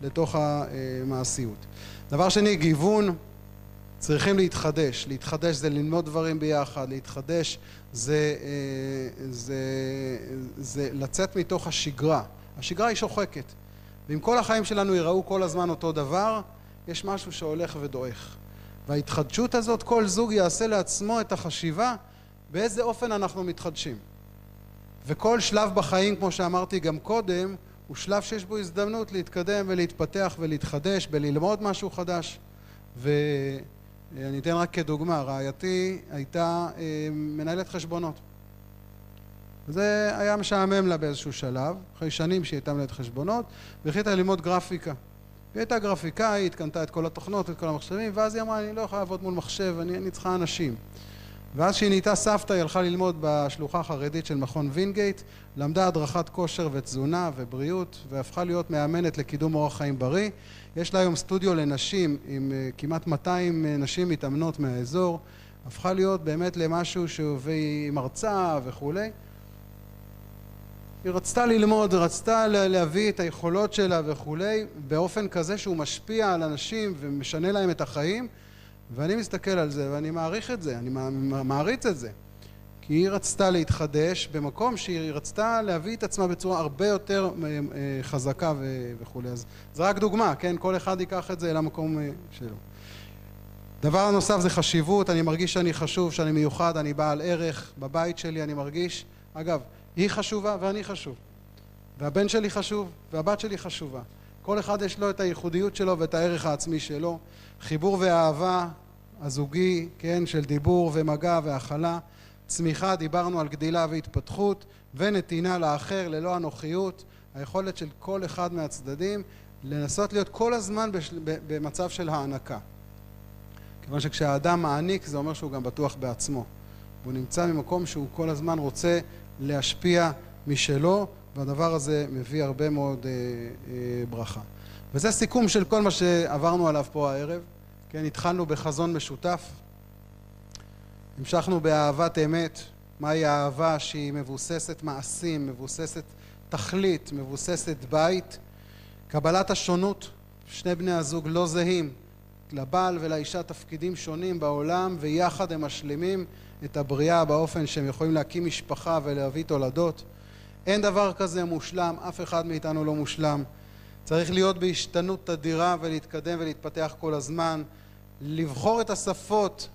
לתוך המעשיות. דבר שני, גיוון. צריכים להתחדש. להתחדש זה ללמוד דברים ביחד, להתחדש זה לצאת מתוך השגרה. השגרה היא שוחקת. ואם כל החיים שלנו יראו כל הזמן אותו דבר, יש משהו שהולך ודועך. וההתחדשות הזאת, כל זוג יעשה לעצמו את החשיבה באיזה אופן אנחנו מתחדשים. וכל שלב בחיים, כמו שאמרתי גם קודם, הוא שלב שיש בו הזדמנות להתקדם ולהתפתח ולהתחדש, בללמוד משהו חדש. ואני אתן רק כדוגמה, רעייתי הייתה מנהלת חשבונות. זה היה משעמם לה באיזשהו שלב, אחרי שנים שהיא הייתה מנהלת חשבונות, והחליטה ללמוד גרפיקה. היא הייתה גרפיקאית, קנתה את כל התוכנות, את כל המחשבים, ואז היא אמרה, אני לא יכולה לעבוד מול מחשב, אני צריכה אנשים. ואז כשהיא נהייתה סבתא, היא הלכה ללמוד בשלוחה החרדית של מכון וינגייט, למדה הדרכת כושר ותזונה ובריאות, והפכה להיות מאמנת לקידום אורח חיים בריא. יש לה היום סטודיו לנשים עם כמעט 200 נשים מתאמנות מהאזור, הפכה להיות באמת למשהו שהיא מרצה וכו'. היא רצתה ללמוד, רצתה להביא את היכולות שלה וכו', באופן כזה שהוא משפיע על אנשים ומשנה להם את החיים, ואני מסתכל על זה ואני מעריך את זה, אני מעריץ את זה. כי היא רצתה להתחדש במקום שהיא רצתה להביא את עצמה בצורה הרבה יותר חזקה וכו'. אז זה רק דוגמה, כן? כל אחד ייקח את זה למקום שלו. דבר נוסף זה חשיבות, אני מרגיש שאני חשוב, שאני מיוחד, אני בעל ערך, בבית שלי אני מרגיש, אגב, היא חשובה ואני חשוב. והבן שלי חשוב והבת שלי חשובה. כל אחד יש לו את הייחודיות שלו ואת הערך העצמי שלו. חיבור ואהבה הזוגי, כן, של דיבור ומגע והכלה. צמיחה, דיברנו על גדילה והתפתחות, ונתינה לאחר ללא אנוכיות. היכולת של כל אחד מהצדדים לנסות להיות כל הזמן במצב של הענקה. כיוון שכשהאדם מעניק זה אומר שהוא גם בטוח בעצמו. הוא נמצא ממקום שהוא כל הזמן רוצה להשפיע משלו, והדבר הזה מביא הרבה מאוד ברכה. וזה סיכום של כל מה שעברנו עליו פה הערב. כן, התחלנו בחזון משותף, המשכנו באהבת אמת. מהי האהבה? שהיא מבוססת מעשים, מבוססת תכלית, מבוססת בית. קבלת השונות, שני בני הזוג לא זהים, לבעל ולאישה תפקידים שונים בעולם, ויחד הם משלימים את הבריאה באופן שהם יכולים להקים משפחה ולהביא תולדות. אין דבר כזה מושלם, אף אחד מאיתנו לא מושלם. צריך להיות בהשתנות תדירה ולהתקדם ולהתפתח כל הזמן, לבחור את השפות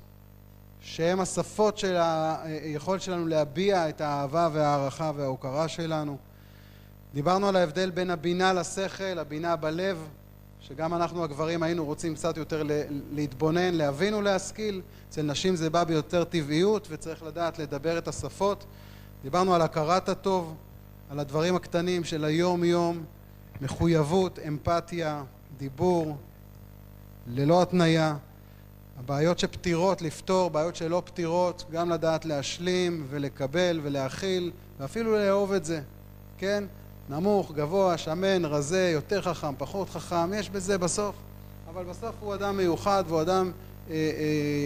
שהן השפות של היכולת שלנו להביע את האהבה והערכה וההוקרה שלנו. דיברנו על ההבדל בין הבינה לשכל, הבינה בלב, שגם אנחנו הגברים היינו רוצים קצת יותר להתבונן, להבין ולהשכיל. אצל נשים זה בא ביותר טבעיות וצריך לדעת לדבר את השפות. דיברנו על הכרת הטוב, על הדברים הקטנים של היום יום, מחויבות, אמפתיה, דיבור, ללא התניה. הבעיות שפתירות לפתור, בעיות שלא פתירות, גם לדעת להשלים ולקבל ולהכיל ואפילו לאהוב את זה, כן? נמוך, גבוה, שמן, רזה, יותר חכם, פחות חכם, יש בזה בסוף. אבל בסוף הוא אדם מיוחד והוא אדם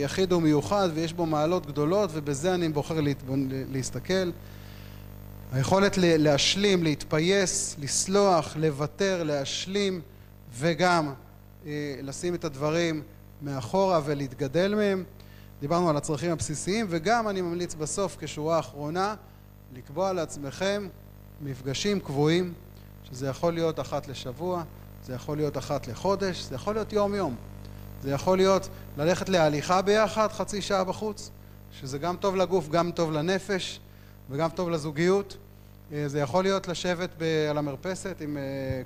יחיד ומיוחד ויש בו מעלות גדולות, ובזה אני בוחר להסתכל. היכולת להשלים, להתפייס, לסלוח, לוותר, להשלים וגם לשים את הדברים מאחורה ולהתגדל מהם. דיברנו על הצרכים הבסיסיים, וגם אני ממליץ בסוף כשורה אחרונה לקבוע לעצמכם מפגשים קבועים, שזה יכול להיות אחת לשבוע, זה יכול להיות אחת לחודש, זה יכול להיות יום יום, זה יכול להיות ללכת להליכה ביחד חצי שעה בחוץ, שזה גם טוב לגוף, גם טוב לנפש וגם טוב לזוגיות. זה יכול להיות לשבת על המרפסת עם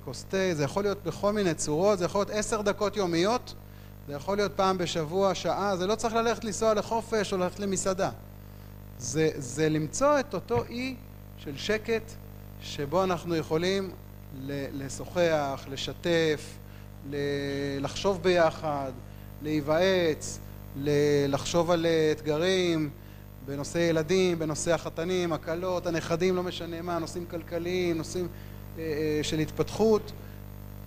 כוס תה, זה יכול להיות בכל מיני צורות, זה יכול להיות 10 דקות יומיות, זה יכול להיות פעם בשבוע, שעה, זה לא צריך ללכת לנסוע לחופש או ללכת למסעדה. זה למצוא את אותו אי של שקט שבו אנחנו יכולים לשוחח, לשתף, לחשוב ביחד, להיוועץ, לחשוב על אתגרים בנושא ילדים, בנושא החתנים, הקלות, הנכדים, לא משנה מה, נושאים כלכליים, נושאים של התפתחות.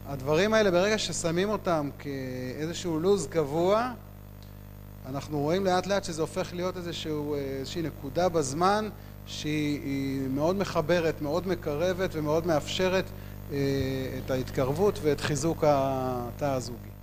הדברים האלה ברגע ששמים אותם כאיזשהו לוז קבוע, אנחנו רואים לאט לאט שזה הופך להיות איזושהי נקודה בזמן שהיא מאוד מחברת, מאוד מקרבת ומאוד מאפשרת את ההתקרבות ואת חיזוק התא הזוגי.